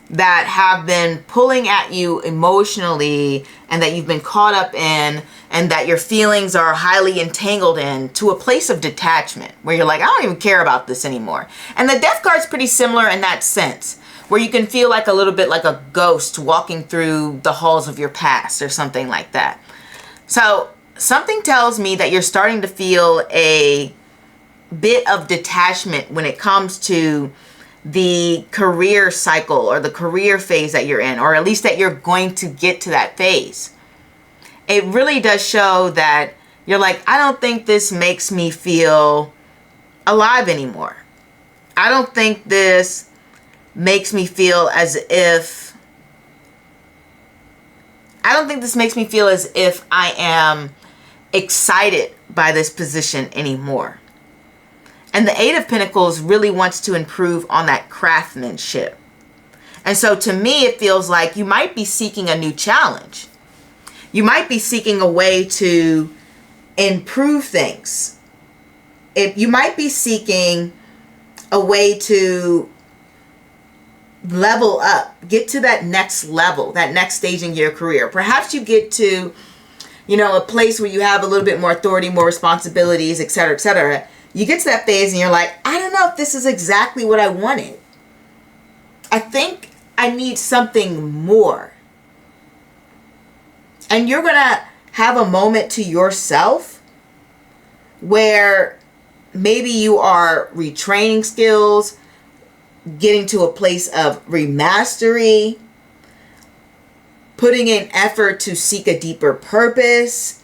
that have been pulling at you emotionally and that you've been caught up in and that your feelings are highly entangled in, to a place of detachment where you're like, I don't even care about this anymore. And the Death card's pretty similar in that sense, where you can feel like a little bit like a ghost walking through the halls of your past or something like that. So something tells me that you're starting to feel a bit of detachment when it comes to the career cycle or the career phase that you're in, or at least that you're going to get to that phase. It really does show that you're like, I don't think this makes me feel alive anymore. I don't think this makes me feel as if, I don't think this makes me feel as if I am excited by this position anymore. And the Eight of Pentacles really wants to improve on that craftsmanship. And so to me, it feels like you might be seeking a new challenge. You might be seeking a way to improve things. You might be seeking a way to level up, get to that next level, that next stage in your career. Perhaps you get to, a place where you have a little bit more authority, more responsibilities, et cetera, et cetera. You get to that phase and you're like, I don't know if this is exactly what I wanted. I think I need something more. And you're going to have a moment to yourself where maybe you are retraining skills, getting to a place of remastery, putting in effort to seek a deeper purpose.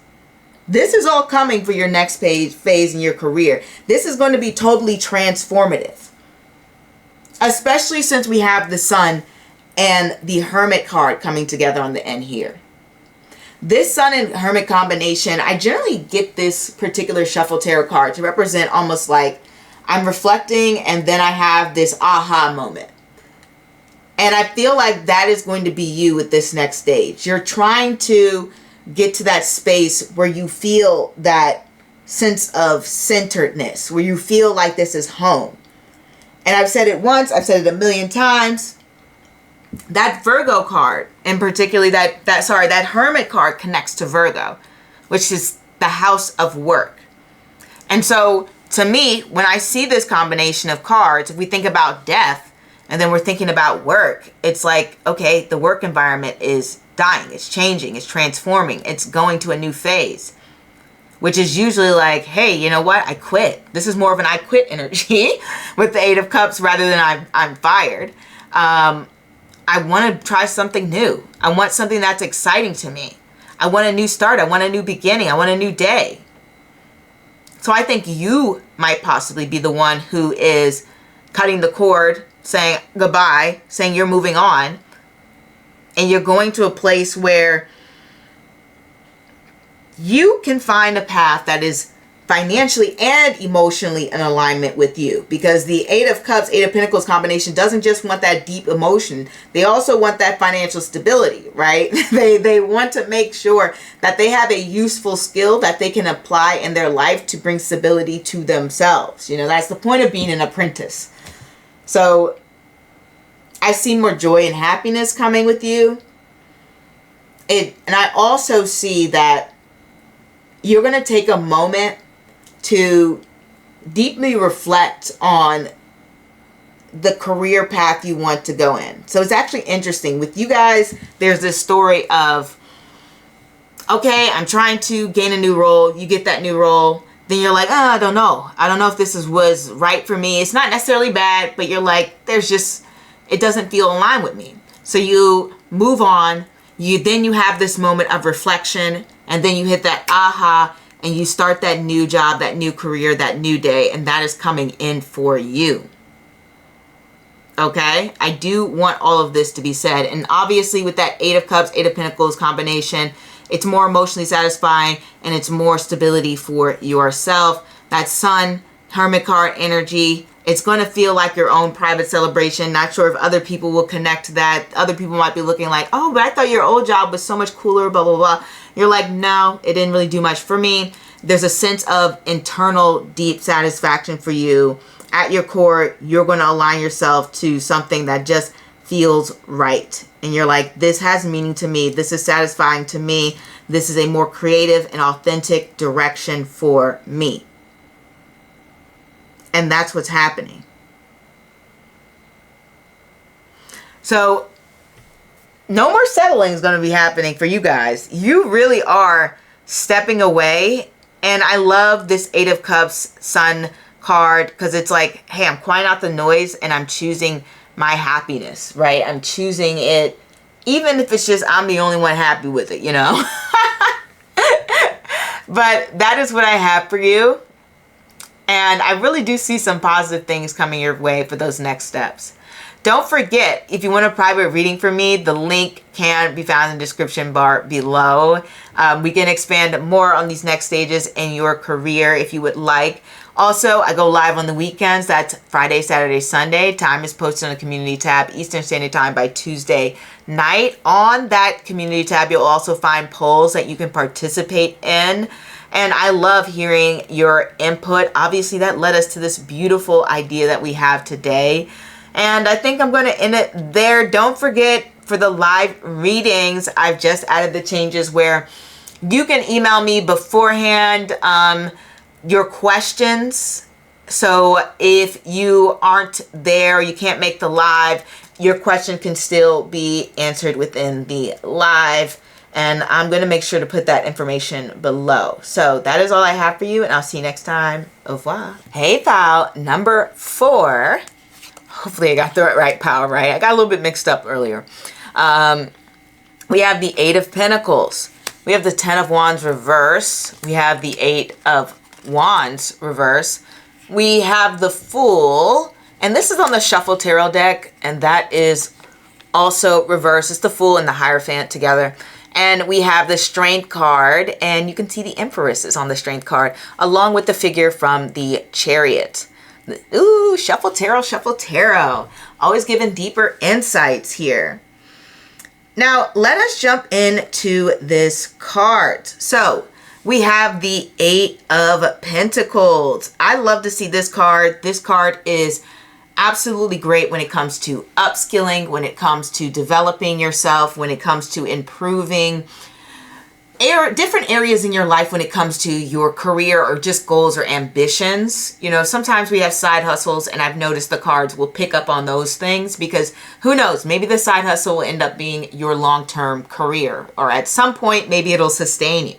This is all coming for your next phase in your career. This is going to be totally transformative, especially since we have the Sun and the Hermit card coming together on the end here. This Sun and Hermit combination, I generally get this particular Shuffle Tarot card to represent almost like I'm reflecting and then I have this aha moment. And I feel like that is going to be you with this next stage. You're trying to get to that space where you feel that sense of centeredness, where you feel like this is home. And I've said it once, I've said it a million times. That Virgo card, and particularly that Hermit card connects to Virgo, which is the house of work. And so to me, when I see this combination of cards, if we think about death and then we're thinking about work, it's like, okay, the work environment is dying, it's changing, it's transforming, it's going to a new phase, which is usually like, hey, you know what? I quit. This is more of an I quit energy with the Eight of Cups rather than I'm fired. I want to try something new. I want something that's exciting to me. I want a new start. I want a new beginning. I want a new day. So I think you might possibly be the one who is cutting the cord, saying goodbye, saying you're moving on, and you're going to a place where you can find a path that is financially and emotionally in alignment with you, because the Eight of Cups, Eight of Pentacles combination doesn't just want that deep emotion. They also want that financial stability, right? They want to make sure that they have a useful skill that they can apply in their life to bring stability to themselves. That's the point of being an apprentice. So I see more joy and happiness coming with you. And I also see that you're going to take a moment to deeply reflect on the career path you want to go in. So it's actually interesting. With you guys, there's this story of, okay, I'm trying to gain a new role. You get that new role. Then you're like, I don't know. I don't know if this was right for me. It's not necessarily bad, but you're like, it doesn't feel aligned with me. So you move on. Then you have this moment of reflection, and then you hit that aha, and you start that new job, that new career, that new day, and that is coming in for you. Okay? I do want all of this to be said. And obviously with that Eight of Cups, Eight of Pentacles combination, it's more emotionally satisfying and it's more stability for yourself. That Sun, Hermit card energy, it's going to feel like your own private celebration. Not sure if other people will connect to that. Other people might be looking like, oh, but I thought your old job was so much cooler, blah, blah, blah. You're like, no, it didn't really do much for me. There's a sense of internal deep satisfaction for you at your core, you're going to align yourself to something that just feels right. And you're like, this has meaning to me. This is satisfying to me. This is a more creative and authentic direction for me. And that's what's happening. So no more settling is going to be happening for you guys. You really are stepping away. And I love this Eight of Cups Sun card because it's like, hey, I'm quieting out the noise and I'm choosing my happiness, right? I'm choosing it, even if it's just I'm the only one happy with it, you know? But that is what I have for you. And I really do see some positive things coming your way for those next steps. Don't forget, if you want a private reading from me, the link can be found in the description bar below. We can expand more on these next stages in your career if you would like. Also, I go live on the weekends. That's Friday, Saturday, Sunday. Time is posted on the community tab, Eastern Standard Time by Tuesday night. On that community tab, you'll also find polls that you can participate in. And I love hearing your input. Obviously, that led us to this beautiful idea that we have today. And I think I'm going to end it there. Don't forget, for the live readings, I've just added the changes where you can email me beforehand your questions. So if you aren't there, you can't make the live, your question can still be answered within the live. And I'm going to make sure to put that information below. So that is all I have for you, and I'll see you next time. Au revoir. Hey, pal, number 4. Hopefully I got the right pile right. I got a little bit mixed up earlier. We have the Eight of Pentacles. We have the Ten of Wands reverse. We have the Eight of Wands reverse. We have the Fool. And this is on the Shuffle Tarot deck. And that is also reverse. It's the Fool and the Hierophant together. And we have the Strength card. And you can see the Empress is on the Strength card, along with the figure from the Chariot. Ooh, Shuffle Tarot, Shuffle Tarot. Always giving deeper insights here. Now, let us jump into this card. So, we have the Eight of Pentacles. I love to see this card. This card is absolutely great when it comes to upskilling, when it comes to developing yourself, when it comes to improving different areas in your life when it comes to your career or just goals or ambitions. You know, sometimes we have side hustles, and I've noticed the cards will pick up on those things because who knows, maybe the side hustle will end up being your long-term career, or at some point, maybe it'll sustain you.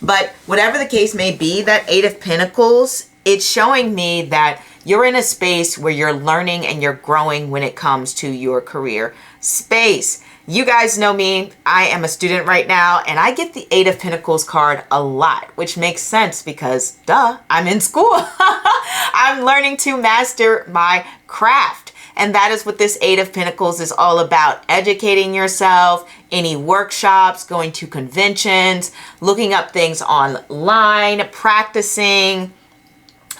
But whatever the case may be, that Eight of Pentacles, it's showing me that you're in a space where you're learning and you're growing when it comes to your career space. You guys know me, I am a student right now, and I get the Eight of Pentacles card a lot, which makes sense because, duh, I'm in school. I'm learning to master my craft. And that is what this Eight of Pentacles is all about. Educating yourself, any workshops, going to conventions, looking up things online, practicing,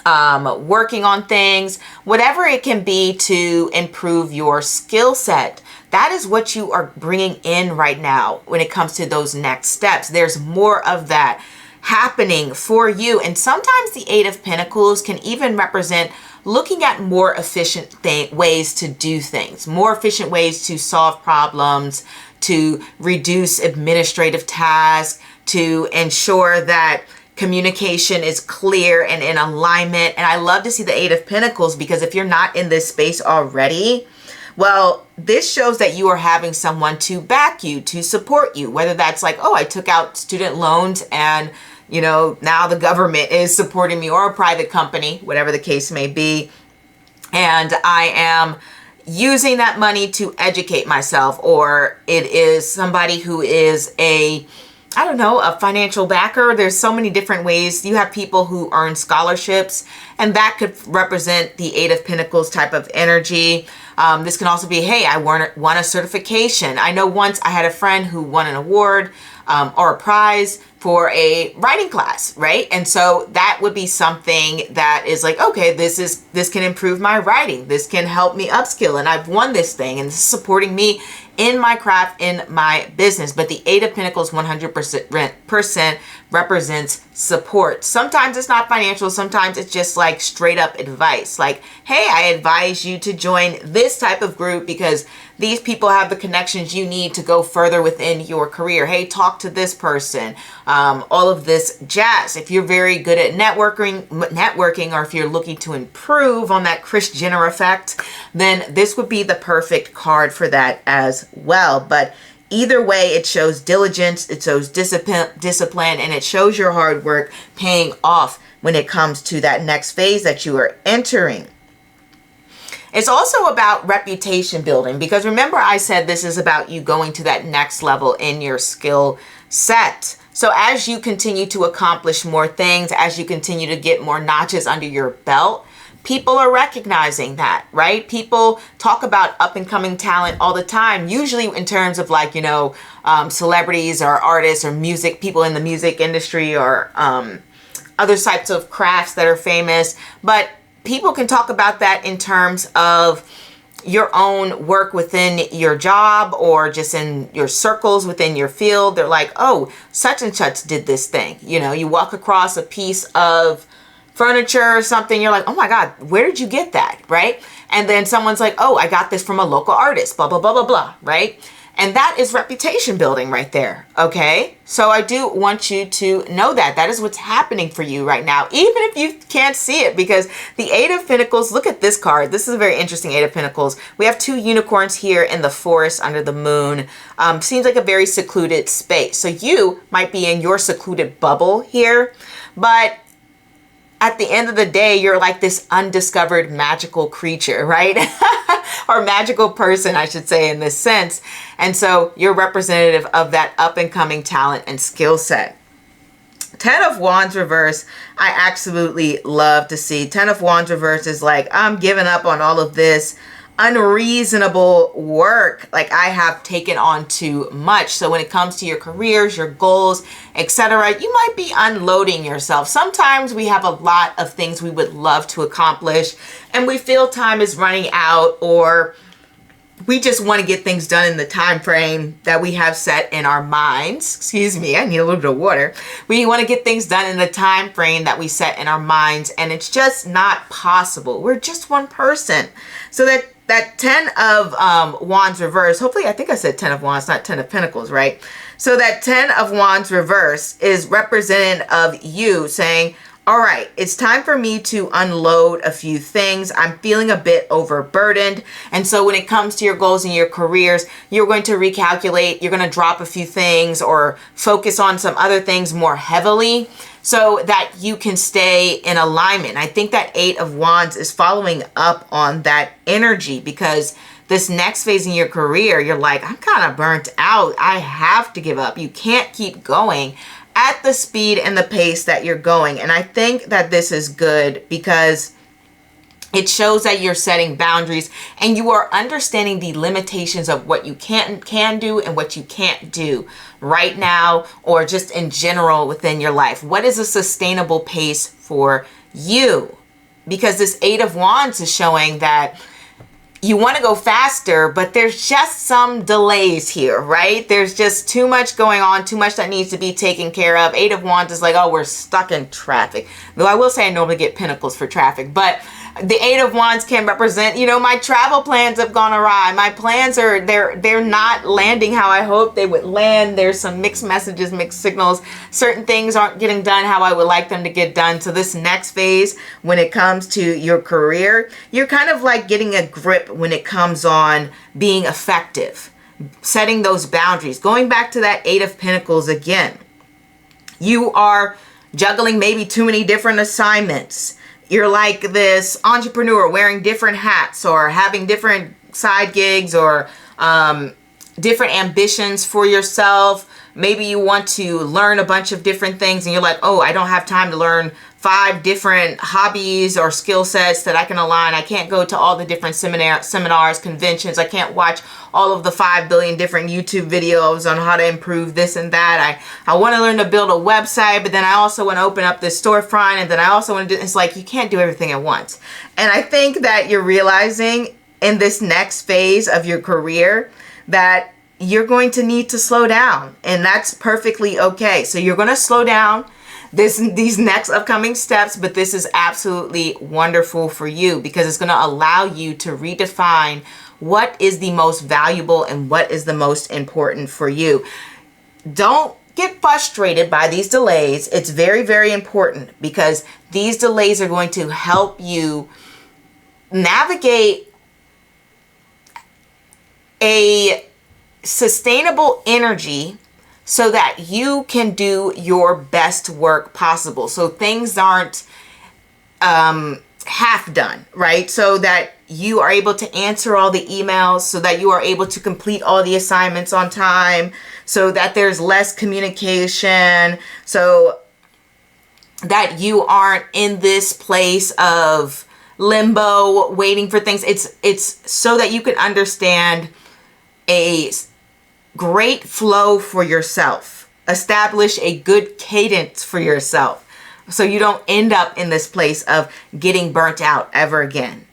working on things, whatever it can be to improve your skill set. That is what you are bringing in right now when it comes to those next steps. There's more of that happening for you. And sometimes the Eight of Pentacles can even represent looking at more efficient ways to do things, more efficient ways to solve problems, to reduce administrative tasks, to ensure that communication is clear and in alignment. And I love to see the Eight of Pentacles because if you're not in this space already, well, this shows that you are having someone to back you, to support you, whether that's like, oh, I took out student loans and, you know, now the government is supporting me, or a private company, whatever the case may be. And I am using that money to educate myself, or it is somebody who is a financial backer. There's so many different ways. You have people who earn scholarships, and that could represent the Eight of Pentacles type of energy. This can also be, hey, I won a certification. I know once I had a friend who won an award or a prize for a writing class, right? And so that would be something that is like, okay, this can improve my writing. This can help me upskill, and I've won this thing, and this is supporting me in my craft, in my business. But the Eight of Pentacles 100% represents support. Sometimes it's not financial. Sometimes it's just like straight up advice. Like, hey, I advise you to join this type of group because these people have the connections you need to go further within your career. Hey, talk to this person. All of this jazz. If you're very good at networking, or if you're looking to improve on that Kris Jenner effect, then this would be the perfect card for that as well. But either way, it shows diligence, it shows discipline, and it shows your hard work paying off when it comes to that next phase that you are entering. It's also about reputation building, because remember I said this is about you going to that next level in your skill set. So as you continue to accomplish more things, as you continue to get more notches under your belt, people are recognizing that, right? People talk about up and coming talent all the time, usually in terms of like, celebrities or artists or music, people in the music industry, or other types of crafts that are famous. But people can talk about that in terms of your own work within your job, or just in your circles within your field. They're like, oh, such and such did this thing. You walk across a piece of furniture or something, you're like, oh my God, where did you get that, right? And then someone's like, oh, I got this from a local artist, blah, blah, blah, blah, blah, right? And that is reputation building right there, okay? So I do want you to know that. That is what's happening for you right now, even if you can't see it, because the Eight of Pentacles, look at this card. This is a very interesting Eight of Pentacles. We have two unicorns here in the forest under the moon. Seems like a very secluded space. So you might be in your secluded bubble here, but at the end of the day, you're like this undiscovered magical creature, right? Or magical person, I should say, in this sense. And so you're representative of that up and coming talent and skill set. Ten of Wands reverse, I absolutely love to see. Ten of Wands reverse is like, I'm giving up on all of this unreasonable work. Like, I have taken on too much. So when it comes to your careers, your goals, etc., you might be unloading yourself. Sometimes we have a lot of things we would love to accomplish, and we feel time is running out, or we just want to get things done in the time frame that we have set in our minds. Excuse me, I need a little bit of water. We want to get things done in the time frame that we set in our minds, and it's just not possible. We're just one person. So that Ten of Wands reverse, hopefully, I think I said Ten of Wands, not Ten of Pentacles, right? So that Ten of Wands reverse is representative of you saying, all right, it's time for me to unload a few things. I'm feeling a bit overburdened. And so when it comes to your goals and your careers, you're going to recalculate, you're going to drop a few things or focus on some other things more heavily so that you can stay in alignment. I think that Eight of Wands is following up on that energy, because this next phase in your career, you're like, I'm kind of burnt out. I have to give up. You can't keep going at the speed and the pace that you're going. And I think that this is good because it shows that you're setting boundaries and you are understanding the limitations of what you can do and what you can't do right now, or just in general within your life. What is a sustainable pace for you? Because this Eight of Wands is showing that you want to go faster, but there's just some delays here, right? There's just too much going on, too much that needs to be taken care of. Eight of Wands is like, oh, we're stuck in traffic. Though I will say I normally get Pentacles for traffic, but the Eight of Wands can represent, my travel plans have gone awry. My plans are, they're not landing how I hoped they would land. There's some mixed messages, mixed signals. Certain things aren't getting done how I would like them to get done. So this next phase, when it comes to your career, you're kind of like getting a grip when it comes on being effective, setting those boundaries. Going back to that Eight of Pentacles again, you are juggling maybe too many different assignments. You're like this entrepreneur wearing different hats or having different side gigs or different ambitions for yourself. Maybe you want to learn a bunch of different things and you're like, oh, I don't have time to learn 5 different hobbies or skill sets that I can align. I can't go to all the different seminars, conventions. I can't watch all of the 5 billion different YouTube videos on how to improve this and that. I want to learn to build a website, but then I also want to open up this storefront, and then I also want to do, it's like you can't do everything at once. And I think that you're realizing in this next phase of your career that you're going to need to slow down, and that's perfectly okay. So you're going to slow down these next upcoming steps, but this is absolutely wonderful for you because it's going to allow you to redefine what is the most valuable and what is the most important for you. Don't get frustrated by these delays. It's very, very important because these delays are going to help you navigate a sustainable energy so that you can do your best work possible. So things aren't half done, right? So that you are able to answer all the emails, so that you are able to complete all the assignments on time, so that there's less communication, so that you aren't in this place of limbo waiting for things. It's so that you can understand a great flow for yourself. Establish a good cadence for yourself so you don't end up in this place of getting burnt out ever again.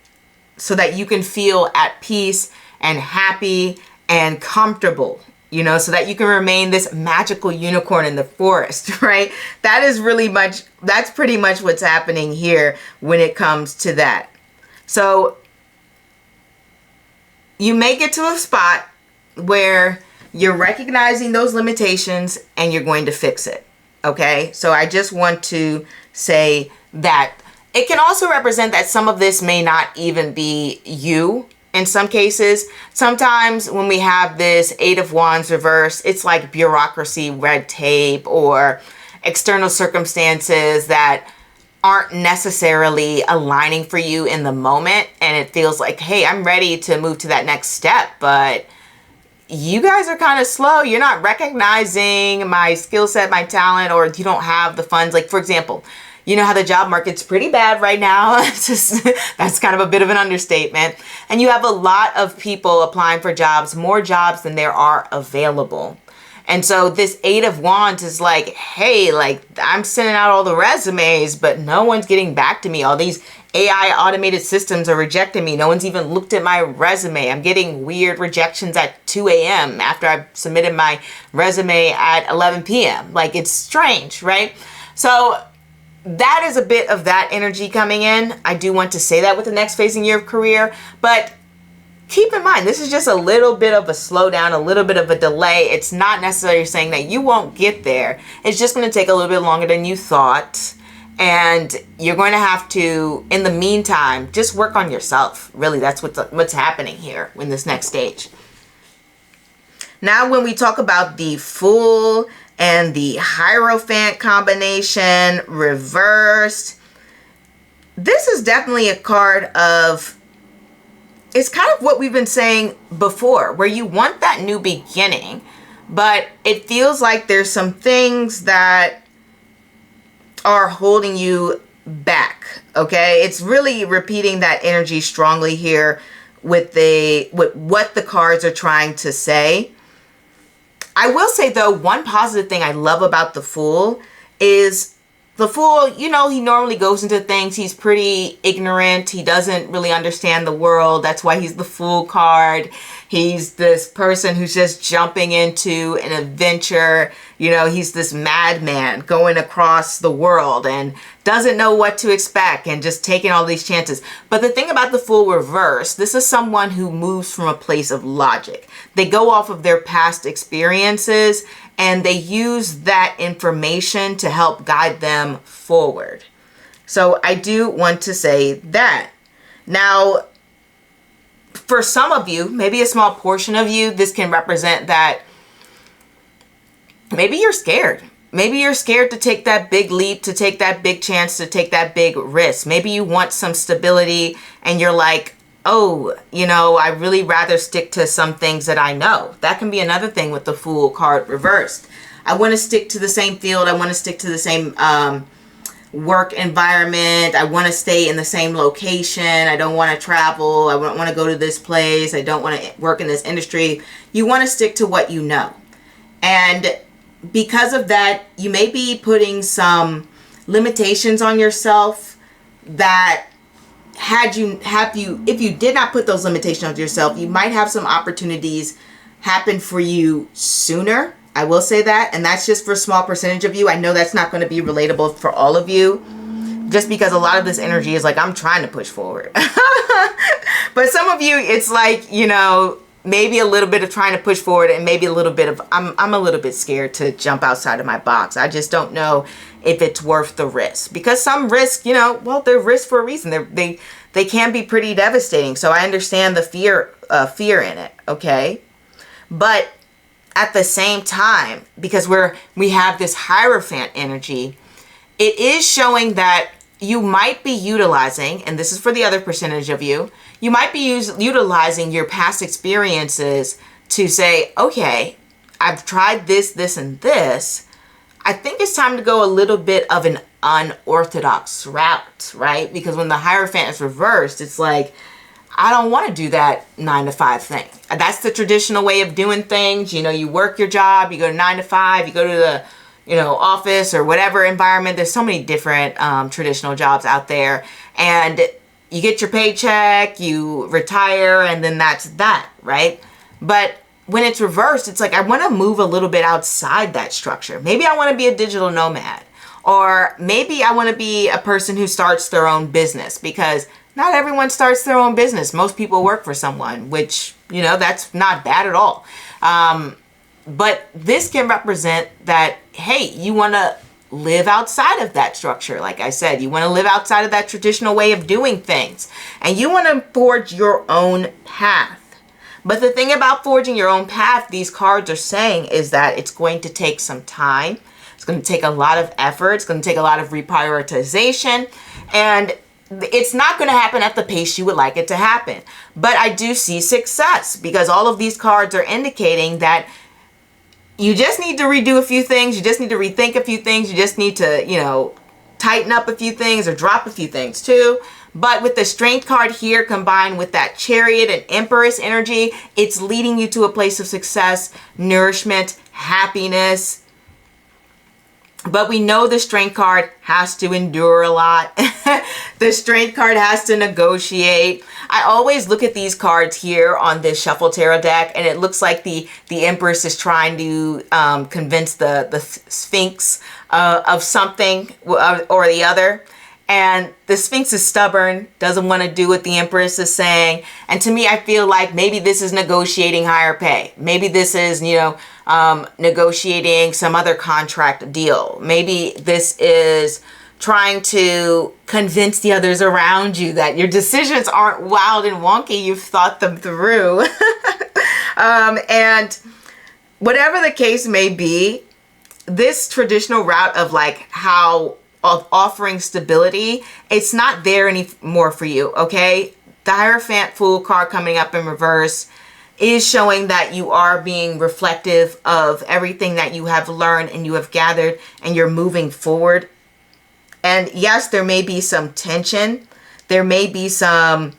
So that you can feel at peace and happy and comfortable, you know, so that you can remain this magical unicorn in the forest, right? That's pretty much what's happening here when it comes to that. So you may get to a spot where you're recognizing those limitations and you're going to fix it. Okay. So I just want to say that it can also represent that some of this may not even be you in some cases. Sometimes when we have this 8 of Wands reverse, it's like bureaucracy, red tape, or external circumstances that aren't necessarily aligning for you in the moment. And it feels like, hey, I'm ready to move to that next step, but you guys are kind of slow. You're not recognizing my skill set, my talent, or you don't have the funds. Like, for example, you know how the job market's pretty bad right now. That's kind of a bit of an understatement. And you have a lot of people applying for jobs, more jobs than there are available. And so this 8 of Wands is like, hey, like I'm sending out all the resumes, but no one's getting back to me. All these AI automated systems are rejecting me. No one's even looked at my resume. I'm getting weird rejections at 2 a.m. after I've submitted my resume at 11 p.m. Like, it's strange, right? So that is a bit of that energy coming in. I do want to say that with the next phase in your career, but keep in mind, this is just a little bit of a slowdown, a little bit of a delay. It's not necessarily saying that you won't get there. It's just going to take a little bit longer than you thought. And you're going to have to, in the meantime, just work on yourself. Really, that's what's happening here in this next stage. Now, when we talk about the Fool and the Hierophant combination reversed, this is definitely a card of, it's kind of what we've been saying before, where you want that new beginning, but it feels like there's some things that are holding you back. Okay, it's really repeating that energy strongly here with what the cards are trying to say. I will say though, one positive thing I love about the Fool is the Fool, you know, he normally goes into things, he's pretty ignorant, he doesn't really understand the world. That's why he's the Fool card. He's this person who's just jumping into an adventure. You know, he's this madman going across the world and doesn't know what to expect and just taking all these chances. But the thing about the Fool reverse, this is someone who moves from a place of logic. They go off of their past experiences and they use that information to help guide them forward. So I do want to say that. Now, for some of you, maybe a small portion of you, this can represent that maybe you're scared. Maybe you're scared to take that big leap, to take that big chance, to take that big risk. Maybe you want some stability and you're like, oh, you know, I really rather stick to some things that I know. That can be another thing with the Fool card reversed. I want to stick to the same field. I want to stick to the same work environment. I want to stay in the same location. I don't want to travel. I don't want to go to this place. I don't want to work in this industry. You want to stick to what you know. And because of that, you may be putting some limitations on yourself that if you did not put those limitations on yourself, you might have some opportunities happen for you sooner. I will say that, and that's just for a small percentage of you. I know that's not going to be relatable for all of you, just because a lot of this energy is like, I'm trying to push forward. But some of you, it's like, you know, maybe a little bit of trying to push forward, and maybe a little bit of, I'm a little bit scared to jump outside of my box. I just don't know if it's worth the risk, because some risks, you know, well, they're risks for a reason. They can be pretty devastating. So I understand the fear in it. Okay. But at the same time, because we have this Hierophant energy, it is showing that you might be utilizing, and this is for the other percentage of you, you might be utilizing your past experiences to say, okay, I've tried this, this, and this. I think it's time to go a little bit of an unorthodox route, right? Because when the Hierophant is reversed, it's like, I don't want to do that 9 to 5 thing. That's the traditional way of doing things. You know, you work your job, you go to 9 to 5, you go to the, you know, office or whatever environment. There's so many different traditional jobs out there, and you get your paycheck, you retire, and then that's that, right? But when it's reversed, it's like, I want to move a little bit outside that structure. Maybe I want to be a digital nomad, or maybe I want to be a person who starts their own business, because not everyone starts their own business. Most people work for someone, which, you know, that's not bad at all. But this can represent that, hey, you want to live outside of that structure. Like I said, you want to live outside of that traditional way of doing things, and you want to forge your own path. But the thing about forging your own path, these cards are saying, is that it's going to take some time. It's going to take a lot of effort. It's going to take a lot of reprioritization, and it's not going to happen at the pace you would like it to happen. But I do see success, because all of these cards are indicating that you just need to redo a few things. You just need to rethink a few things. You just need to, you know, tighten up a few things or drop a few things too. But with the Strength card here combined with that Chariot and Empress energy, it's leading you to a place of success, nourishment, happiness. But we know the Strength card has to endure a lot. The Strength card has to negotiate. I always look at these cards here on this Shuffle Tarot deck, and it looks like the Empress is trying to convince the Sphinx of something or the other. And the Sphinx is stubborn, doesn't want to do what the Empress is saying. And to me, I feel like maybe this is negotiating higher pay. Maybe this is, you know, negotiating some other contract deal. Maybe this is trying to convince the others around you that your decisions aren't wild and wonky. You've thought them through. And whatever the case may be, this traditional route of like of offering stability, it's not there anymore for you, okay? The Hierophant Fool card coming up in reverse is showing that you are being reflective of everything that you have learned and you have gathered, and you're moving forward. And yes, there may be some tension. There may be some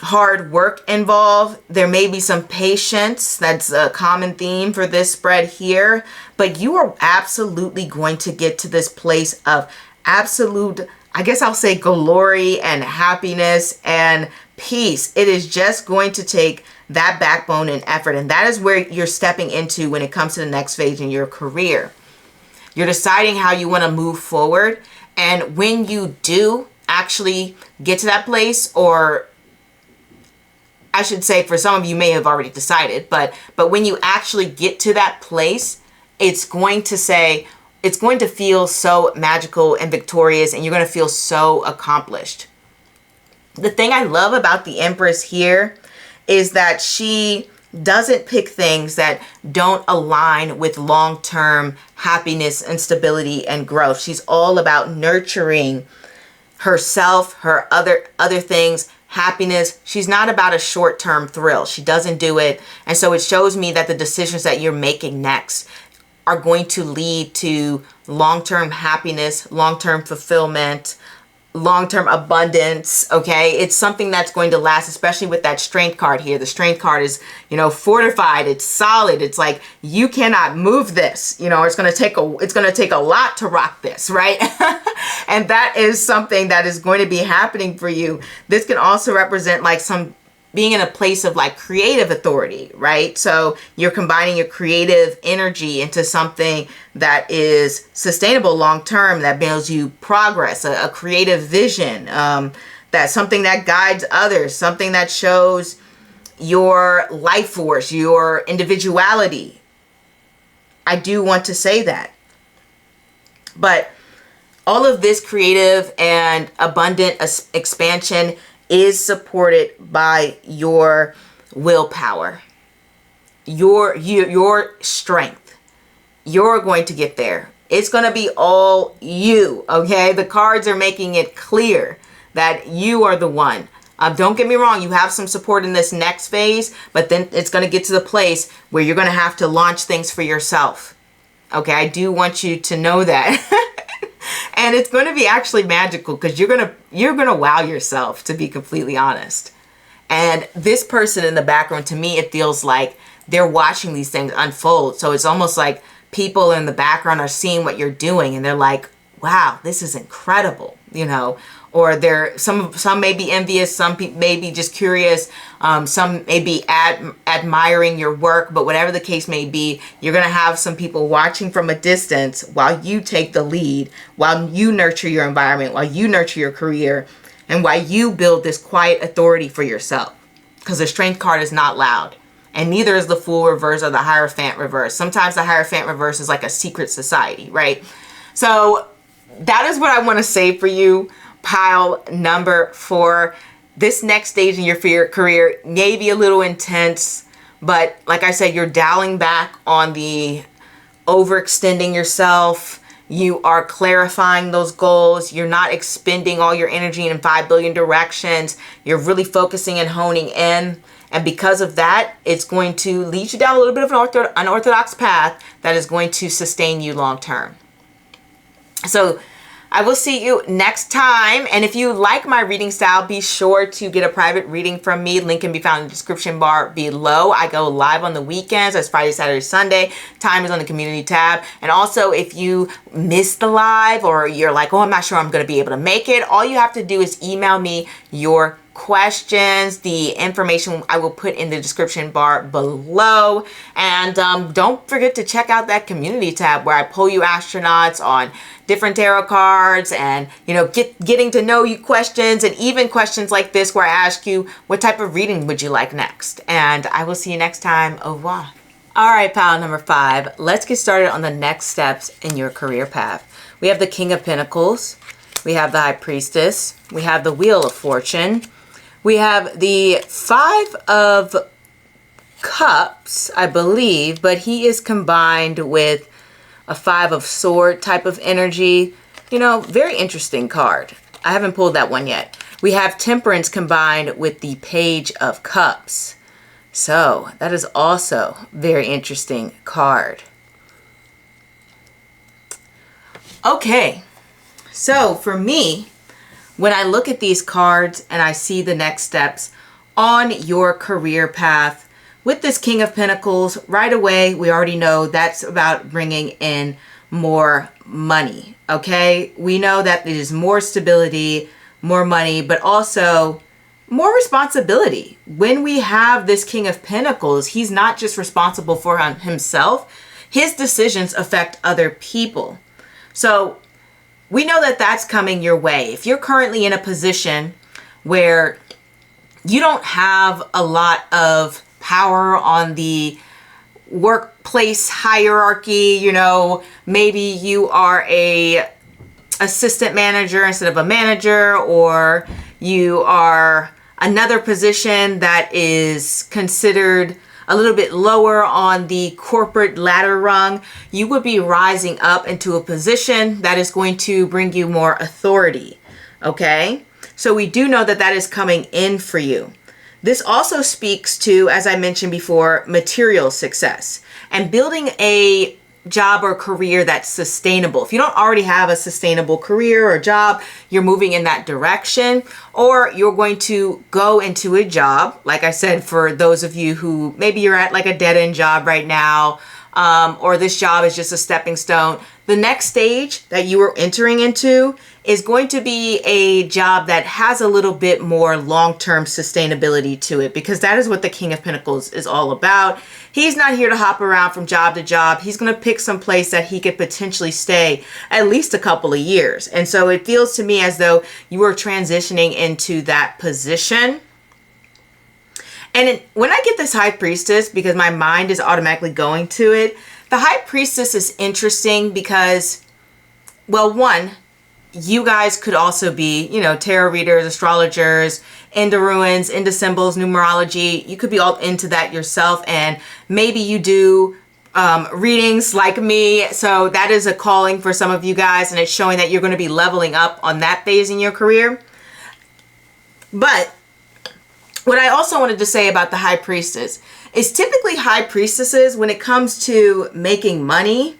hard work involved. There may be some patience. That's a common theme for this spread here. But you are absolutely going to get to this place of absolute, I guess I'll say, glory and happiness and peace. It is just going to take that backbone and effort. And that is where you're stepping into when it comes to the next phase in your career. You're deciding how you want to move forward. And when you do actually get to that place, or I should say for some of you may have already decided, but when you actually get to that place, it's going to feel so magical and victorious, and you're going to feel so accomplished. The thing I love about the Empress here is that she doesn't pick things that don't align with long-term happiness and stability and growth. She's all about nurturing herself, her other things, happiness. She's not about a short-term thrill. She doesn't do it. And so it shows me that the decisions that you're making next are going to lead to long-term happiness, long-term fulfillment, long-term abundance. Okay, it's something that's going to last, especially with that strength card here. The strength card is, you know, fortified, it's solid. It's like you cannot move this. You know, it's going to take a lot to rock this, right? And that is something that is going to be happening for you. This can also represent like some being in a place of like creative authority, right? So you're combining your creative energy into something that is sustainable long-term, that builds you progress, a creative vision, that's something that guides others, something that shows your life force, your individuality. I do want to say that. But all of this creative and abundant expansion is supported by your willpower, your strength. You're going to get there. It's going to be all you, okay? The cards are making it clear that you are the one. Don't get me wrong, you have some support in this next phase, but then it's going to get to the place where you're going to have to launch things for yourself. Okay, I do want you to know that. And it's going to be actually magical because you're going to wow yourself, to be completely honest. And this person in the background, to me, it feels like they're watching these things unfold. So it's almost like people in the background are seeing what you're doing and they're like, wow, this is incredible, you know. Or they're some may be envious, some may be just curious, some may be admiring your work, but whatever the case may be, you're going to have some people watching from a distance while you take the lead, while you nurture your environment, while you nurture your career, and while you build this quiet authority for yourself. Because the Strength card is not loud, and neither is the Fool reverse or the Hierophant reverse. Sometimes the Hierophant reverse is like a secret society, right? So that is what I want to say for you. Pile number 4. This next stage in your career may be a little intense, but like I said, you're dialing back on the overextending yourself. You are clarifying those goals. You're not expending all your energy in 5 billion directions. You're really focusing and honing in. And because of that, it's going to lead you down a little bit of an unorthodox path that is going to sustain you long term. So I will see you next time. And if you like my reading style, be sure to get a private reading from me. Link can be found in the description bar below. I go live on the weekends. That's Friday, Saturday, Sunday. Time is on the community tab. And also, if you miss the live or you're like, oh, I'm not sure I'm going to be able to make it, all you have to do is email me your questions. The information I will put in the description bar below. And don't forget to check out that community tab where I poll you astronauts on different tarot cards and, you know, getting to know you questions, and even questions like this where I ask you, what type of reading would you like next? And I will see you next time. Au revoir. All right, pile number 5. Let's get started on the next steps in your career path. We have the King of Pentacles. We have the High Priestess. We have the Wheel of Fortune. We have the 5 of Cups, I believe, but he is combined with a 5 of Sword type of energy. You know, very interesting card. I haven't pulled that one yet. We have Temperance combined with the Page of Cups. So that is also very interesting card. Okay, so for me, when I look at these cards and I see the next steps on your career path, with this King of Pentacles, right away, we already know that's about bringing in more money, okay? We know that it is more stability, more money, but also more responsibility. When we have this King of Pentacles, he's not just responsible for himself. His decisions affect other people. So we know that that's coming your way. If you're currently in a position where you don't have a lot of power on the workplace hierarchy, you know, maybe you are a assistant manager instead of a manager, or you are another position that is considered a little bit lower on the corporate ladder rung, you would be rising up into a position that is going to bring you more authority, okay? So we do know that that is coming in for you. This also speaks to, as I mentioned before, material success and building a job or career that's sustainable. If you don't already have a sustainable career or job, you're moving in that direction, or you're going to go into a job. Like I said, for those of you who maybe you're at like a dead-end job right now, or this job is just a stepping stone, the next stage that you are entering into is going to be a job that has a little bit more long-term sustainability to it, because that is what the King of Pentacles is all about. He's not here to hop around from job to job. He's going to pick some place that he could potentially stay at least a couple of years. And so it feels to me as though you are transitioning into that position. And when I get this High Priestess, because my mind is automatically going to it, the High Priestess is interesting because, well, one, you guys could also be, you know, tarot readers, astrologers, into runes, into symbols, numerology. You could be all into that yourself, and maybe you do readings like me. So that is a calling for some of you guys, and it's showing that you're going to be leveling up on that phase in your career. But what I also wanted to say about the High Priestess is typically High Priestesses, when it comes to making money,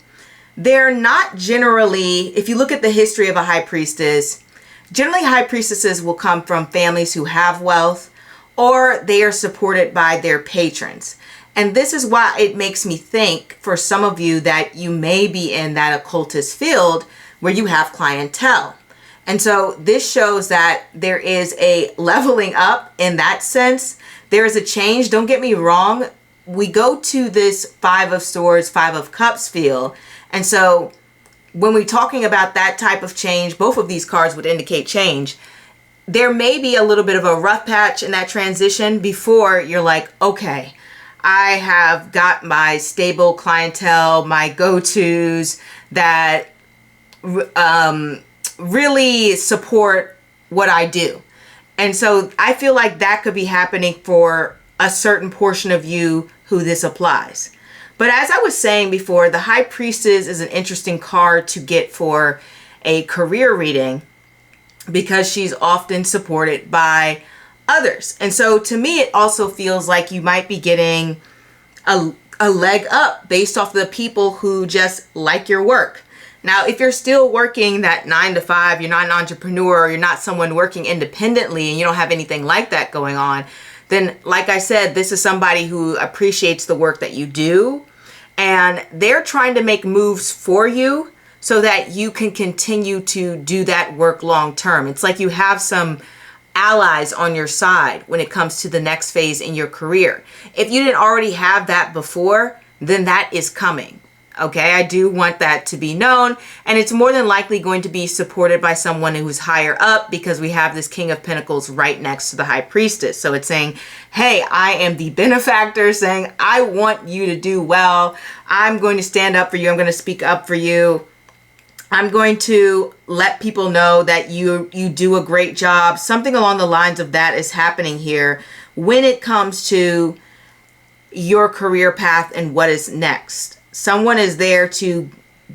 they're not generally, if you look at the history of a High Priestess, generally High Priestesses will come from families who have wealth, or they are supported by their patrons. And this is why it makes me think for some of you that you may be in that occultist field where you have clientele. And so this shows that there is a leveling up in that sense. There is a change. Don't get me wrong. We go to this Five of Swords, Five of Cups feel. And so when we're talking about that type of change, both of these cards would indicate change. There may be a little bit of a rough patch in that transition before you're like, okay, I have got my stable clientele, my go-tos that really support what I do. And so I feel like that could be happening for a certain portion of you who this applies. But as I was saying before, the High Priestess is an interesting card to get for a career reading because she's often supported by others. And so to me, it also feels like you might be getting a leg up based off the people who just like your work. Now, if you're still working that 9 to 5, you're not an entrepreneur, or you're not someone working independently and you don't have anything like that going on, then like I said, this is somebody who appreciates the work that you do, and they're trying to make moves for you so that you can continue to do that work long term. It's like you have some allies on your side when it comes to the next phase in your career. If you didn't already have that before, then that is coming. Okay, I do want that to be known, and it's more than likely going to be supported by someone who's higher up, because we have this King of Pentacles right next to the High Priestess. So it's saying, hey, I am the benefactor, saying, I want you to do well. I'm going to stand up for you. I'm going to speak up for you. I'm going to let people know that you do a great job. Something along the lines of that is happening here when it comes to your career path and what is next. Someone is there to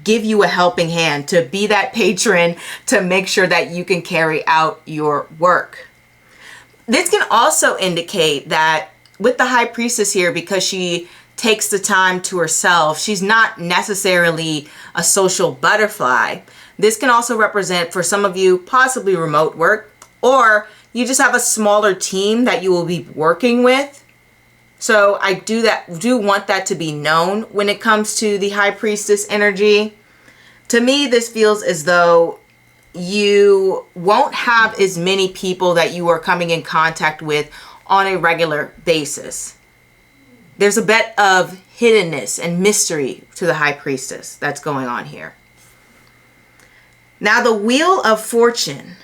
give you a helping hand, to be that patron, to make sure that you can carry out your work. This can also indicate that with the High Priestess here, because she takes the time to herself, she's not necessarily a social butterfly. This can also represent, for some of you, possibly remote work, or you just have a smaller team that you will be working with. So I do want that to be known when it comes to the High Priestess energy. To me, this feels as though you won't have as many people that you are coming in contact with on a regular basis. There's a bit of hiddenness and mystery to the High Priestess that's going on here. Now, the Wheel of Fortune.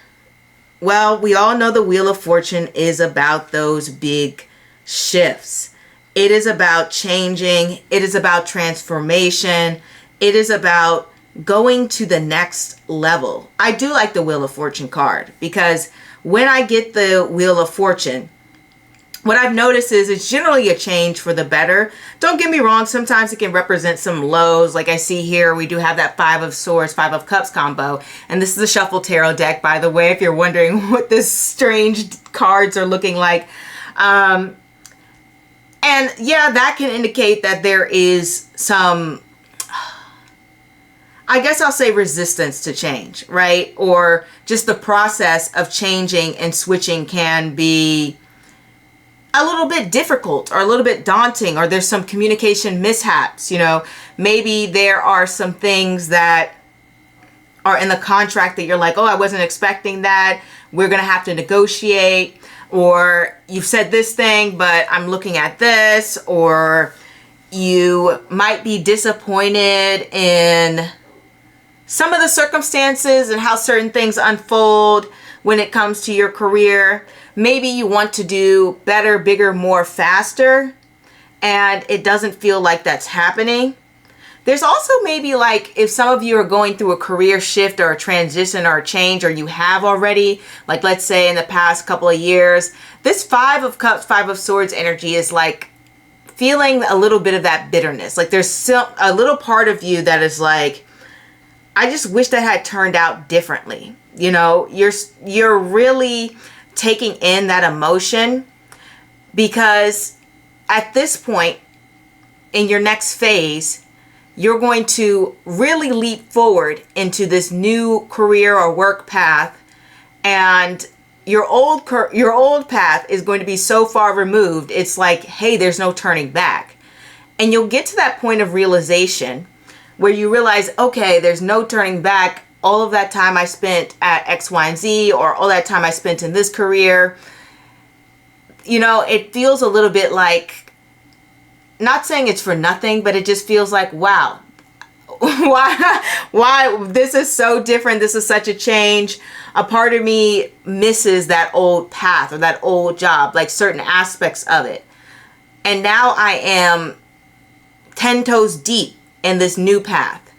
Well, we all know the Wheel of Fortune is about those big shifts. It is about changing. It is about transformation. It is about going to the next level. I do like the Wheel of Fortune card, because when I get the Wheel of Fortune, what I've noticed is it's generally a change for the better. Don't get me wrong, sometimes it can represent some lows. Like I see here, we do have that Five of Swords, Five of Cups combo. And this is the Shuffle Tarot deck, by the way, if you're wondering what this strange cards are looking like. And yeah, that can indicate that there is some I guess I'll say resistance to change, right? Or just the process of changing and switching can be a little bit difficult or a little bit daunting, or there's some communication mishaps. Maybe there are some things that are in the contract that you're like, oh, I wasn't expecting that. We're going to have to negotiate. Or you've said this thing, but I'm looking at this. Or you might be disappointed in some of the circumstances and how certain things unfold when it comes to your career. Maybe you want to do better, bigger, more, faster, and it doesn't feel like that's happening. There's also maybe like if some of you are going through a career shift or a transition or a change, or you have already, like let's say in the past couple of years, this 5 of Cups, 5 of Swords energy is like feeling a little bit of that bitterness. Like there's still a little part of you that is like, I just wish that had turned out differently. You're really taking in that emotion, because at this point in your next phase, you're going to really leap forward into this new career or work path, and your old path is going to be so far removed. It's like, hey, there's no turning back. And you'll get to that point of realization where you realize, okay, there's no turning back. All of that time I spent at X, Y, and Z, or all that time I spent in this career, it feels a little bit like, not saying it's for nothing, but it just feels like, wow, why this is so different. This is such a change. A part of me misses that old path or that old job, like certain aspects of it. And now I am 10 toes deep in this new path.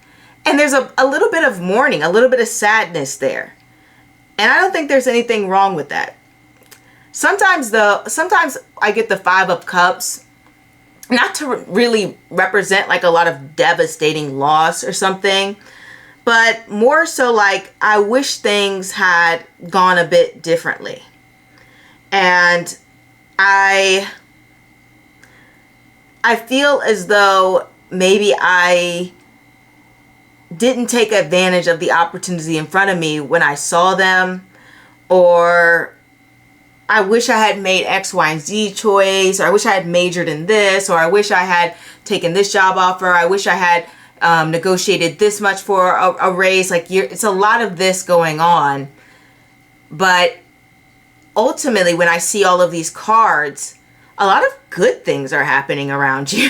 And there's a little bit of mourning, a little bit of sadness there. And I don't think there's anything wrong with that. Sometimes I get the 5 of Cups, not to really represent like a lot of devastating loss or something, but more so like I wish things had gone a bit differently. And I feel as though maybe I didn't take advantage of the opportunity in front of me when I saw them, or I wish I had made X, Y, and Z choice, or I wish I had majored in this, or I wish I had taken this job offer. I wish I had negotiated this much for a raise. Like it's a lot of this going on. But ultimately, when I see all of these cards, a lot of good things are happening around you.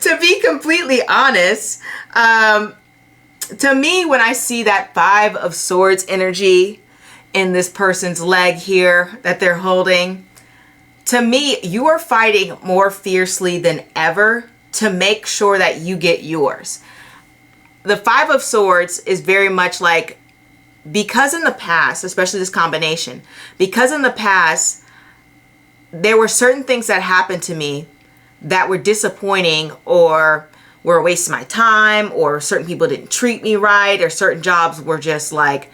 To be completely honest, to me, when I see that 5 of Swords energy in this person's leg here that they're holding, to me, you are fighting more fiercely than ever to make sure that you get yours. The 5 of Swords is very much like, because in the past, especially this combination, because in the past, there were certain things that happened to me that were disappointing, or were a waste of my time, or certain people didn't treat me right, or certain jobs were just like,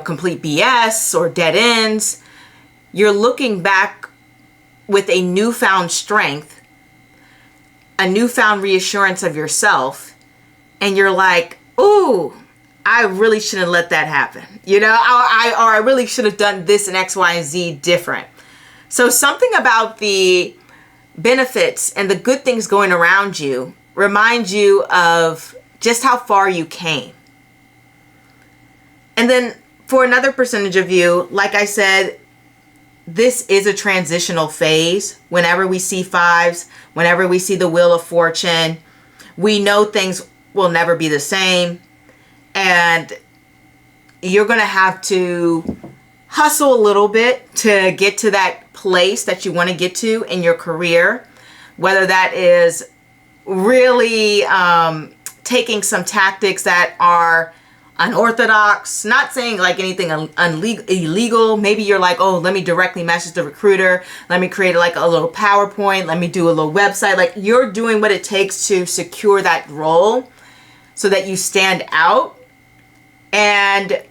complete BS or dead ends. You're looking back with a newfound strength, a newfound reassurance of yourself, and you're like, ooh, I really shouldn't let that happen. I really should have done this and X, Y, and Z different. So something about the benefits and the good things going around you remind you of just how far you came. And then for another percentage of you, like I said, this is a transitional phase. Whenever we see 5s, whenever we see the Wheel of Fortune, we know things will never be the same. And you're going to have to hustle a little bit to get to that place that you want to get to in your career, whether that is really taking some tactics that are unorthodox, not saying like anything illegal. Maybe you're like, oh, let me directly message the recruiter. Let me create like a little PowerPoint. Let me do a little website. Like you're doing what it takes to secure that role so that you stand out, and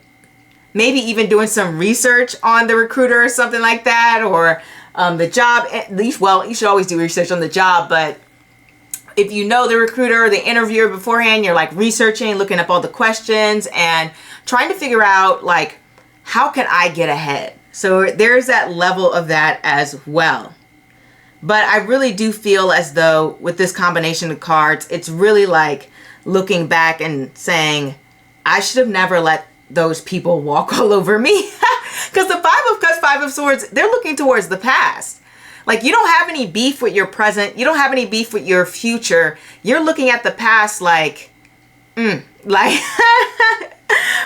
maybe even doing some research on the recruiter or something like that, or the job. At least, well, you should always do research on the job, but if you know the recruiter or the interviewer beforehand, you're like researching, looking up all the questions and trying to figure out like, how can I get ahead? So there's that level of that as well. But I really do feel as though with this combination of cards, it's really like looking back and saying, I should have never let those people walk all over me. Because the Five of Cups, Five of Swords, they're looking towards the past. Like, you don't have any beef with your present. You don't have any beef with your future. You're looking at the past like, like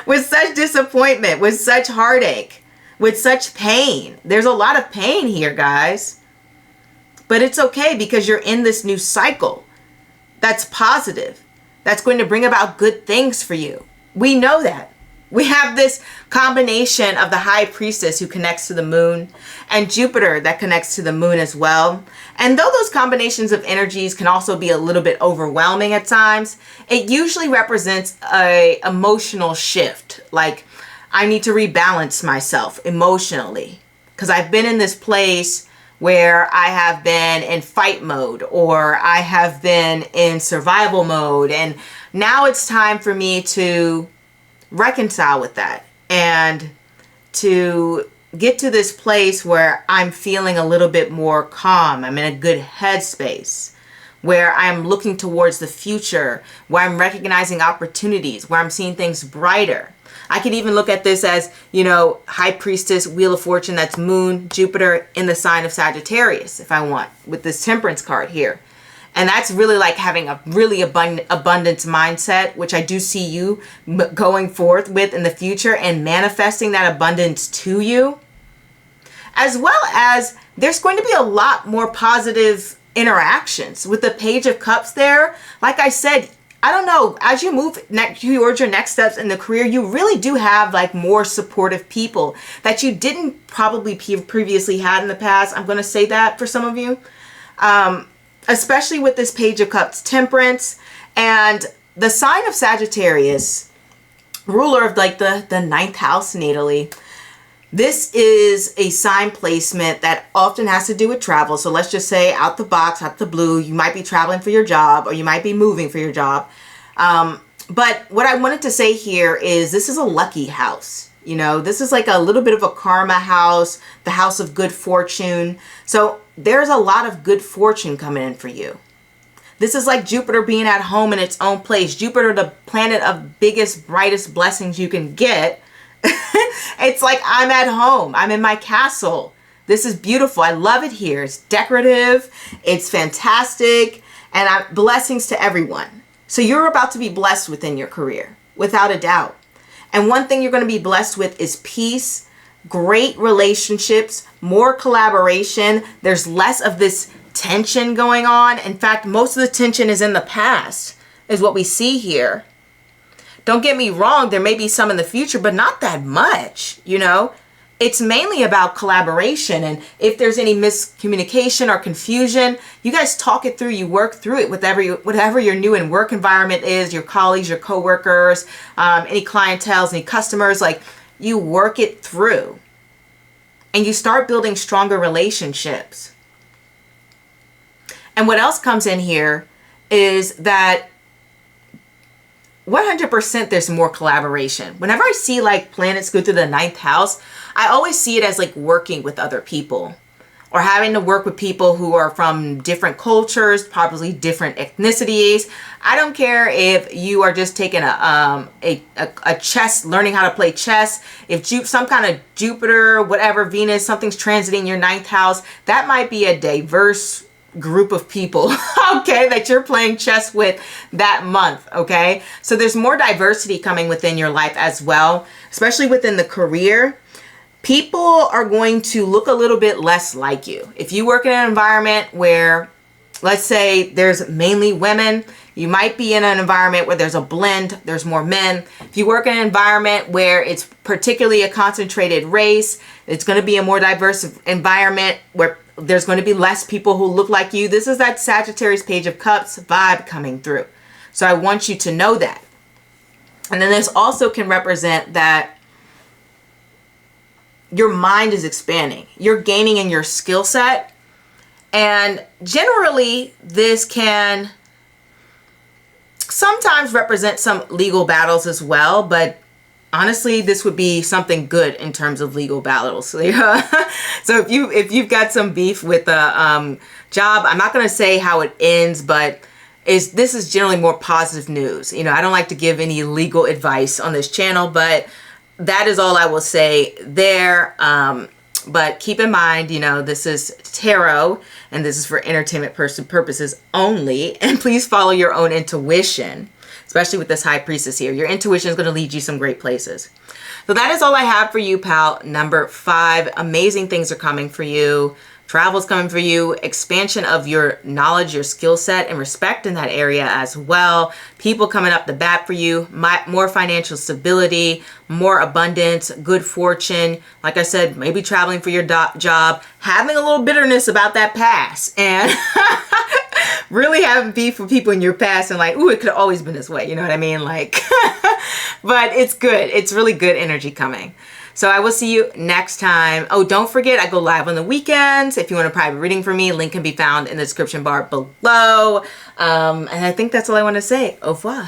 with such disappointment, with such heartache, with such pain. There's a lot of pain here, guys. But it's okay because you're in this new cycle that's positive, that's going to bring about good things for you. We know that. We have this combination of the High Priestess who connects to the moon and Jupiter that connects to the moon as well. And though those combinations of energies can also be a little bit overwhelming at times, it usually represents a emotional shift. Like, I need to rebalance myself emotionally because I've been in this place where I have been in fight mode or I have been in survival mode. And now it's time for me to reconcile with that and to get to this place where I'm feeling a little bit more calm. I'm in a good headspace where I'm looking towards the future, where I'm recognizing opportunities, where I'm seeing things brighter. I could even look at this as, you know, High Priestess, Wheel of Fortune, that's Moon, Jupiter in the sign of Sagittarius, if I want, with this Temperance card here. And that's really like having a really abundance mindset, which I do see you going forth with in the future and manifesting that abundance to you. As well as there's going to be a lot more positive interactions with the Page of Cups there. Like I said, I don't know, as you move towards your next steps in the career, you really do have like more supportive people that you didn't probably previously had in the past. I'm going to say that for some of you. Especially with this Page of Cups, Temperance, and the sign of Sagittarius, ruler of like the ninth house natally. This is a sign placement that often has to do with travel. So let's just say out the box, out the blue, you might be traveling for your job or you might be moving for your job. But what I wanted to say here is this is a lucky house. You know, this is like a little bit of a karma house, the house of good fortune. So there's a lot of good fortune coming in for you. This is like Jupiter being at home in its own place. Jupiter, the planet of biggest, brightest blessings you can get. It's like I'm at home. I'm in my castle. This is beautiful. I love it here. It's decorative. It's fantastic. And blessings to everyone. So you're about to be blessed within your career, without a doubt. And one thing you're going to be blessed with is peace, great relationships, more collaboration. There's less of this tension going on. In fact, most of the tension is in the past, is what we see here. Don't get me wrong, there may be some in the future, but not that much, you know. It's mainly about collaboration, and if there's any miscommunication or confusion, you guys talk it through, you work through it with whatever your new and work environment is, your colleagues, your coworkers, any clientele, any customers, like you work it through and you start building stronger relationships. And what else comes in here is that 100% there's more collaboration. Whenever I see like planets go through the ninth house, I always see it as like working with other people or having to work with people who are from different cultures, probably different ethnicities. I don't care if you are just taking a chess, learning how to play chess. If some kind of Jupiter, whatever, Venus, something's transiting your ninth house, that might be a diverse group of people, okay, that you're playing chess with that month, okay? So there's more diversity coming within your life as well, especially within the career. People are going to look a little bit less like you. If you work in an environment where, let's say, there's mainly women, you might be in an environment where there's a blend, there's more men. If you work in an environment where it's particularly a concentrated race, it's going to be a more diverse environment where there's going to be less people who look like you. This is that Sagittarius Page of Cups vibe coming through. So I want you to know that. And then this also can represent that your mind is expanding. You're gaining in your skill set. And generally, this can sometimes represent some legal battles as well, but honestly, this would be something good in terms of legal battles. So if you've got some beef with a job, I'm not going to say how it ends, but this is generally more positive news. You know, I don't like to give any legal advice on this channel, but that is all I will say there. But keep in mind, you know, this is tarot and this is for entertainment purposes only. And please follow your own intuition, especially with this High Priestess here. Your intuition is going to lead you some great places. So that is all I have for you, pal. Number 5, amazing things are coming for you. Travel's coming for you, expansion of your knowledge, your skill set, and respect in that area as well. People coming up the bat for you, more financial stability, more abundance, good fortune. Like I said, maybe traveling for your job, having a little bitterness about that past, and really having beef with people in your past and like, ooh, it could have always been this way. You know what I mean? Like, but it's good. It's really good energy coming. So I will see you next time. Oh, don't forget, I go live on the weekends. If you want a private reading from me, link can be found in the description bar below. And I think that's all I want to say. Au revoir.